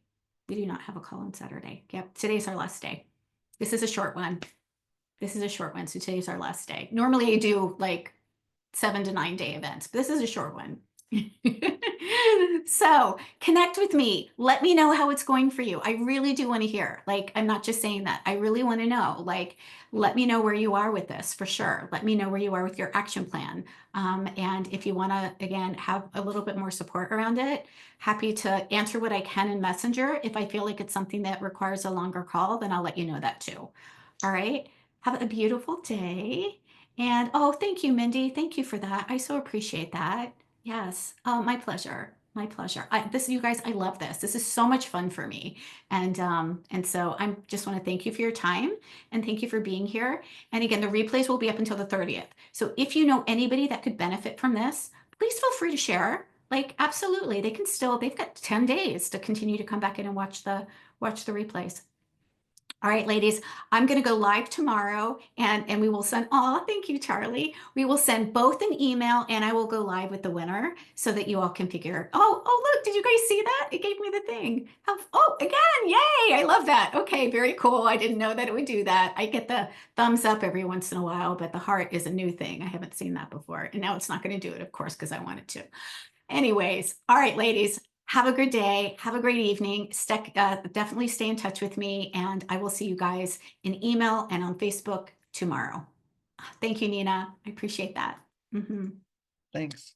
We do not have a call on Saturday. Yep. Today's our last day. This is a short one. This is a short one. So today's our last day. Normally I do like 7 to 9 day events, but this is a short one. So connect with me. Let me know how it's going for you. I really do want to hear. Like, I'm not just saying that. I really want to know. Like, let me know where you are with this for sure. Let me know where you are with your action plan. And if you want to, again, have a little bit more support around it, happy to answer what I can in Messenger. If I feel like it's something that requires a longer call, then I'll let you know that too. All right. Have a beautiful day. And oh, thank you, Mindy. Thank you for that. I so appreciate that. Yes. Oh, my pleasure. My pleasure. You guys, I love this. This is so much fun for me. And so I'm just want to thank you for your time and thank you for being here. And again, the replays will be up until the 30th. So if you know anybody that could benefit from this, please feel free to share. Like, absolutely. They've got 10 days to continue to come back in and watch the replays. All right, ladies, I'm going to go live tomorrow and we will send, oh, thank you, Charlie. We will send both an email and I will go live with the winner so that you all can figure, oh, look, did you guys see that? It gave me the thing. Oh, again, yay. I love that. Okay, very cool. I didn't know that it would do that. I get the thumbs up every once in a while, but the heart is a new thing. I haven't seen that before. And now it's not going to do it, of course, because I want it to. Anyways, all right, ladies, have a good day. Have a great evening. Definitely stay in touch with me, and I will see you guys in email and on Facebook tomorrow. Thank you, Nina. I appreciate that. Mhm. thanks.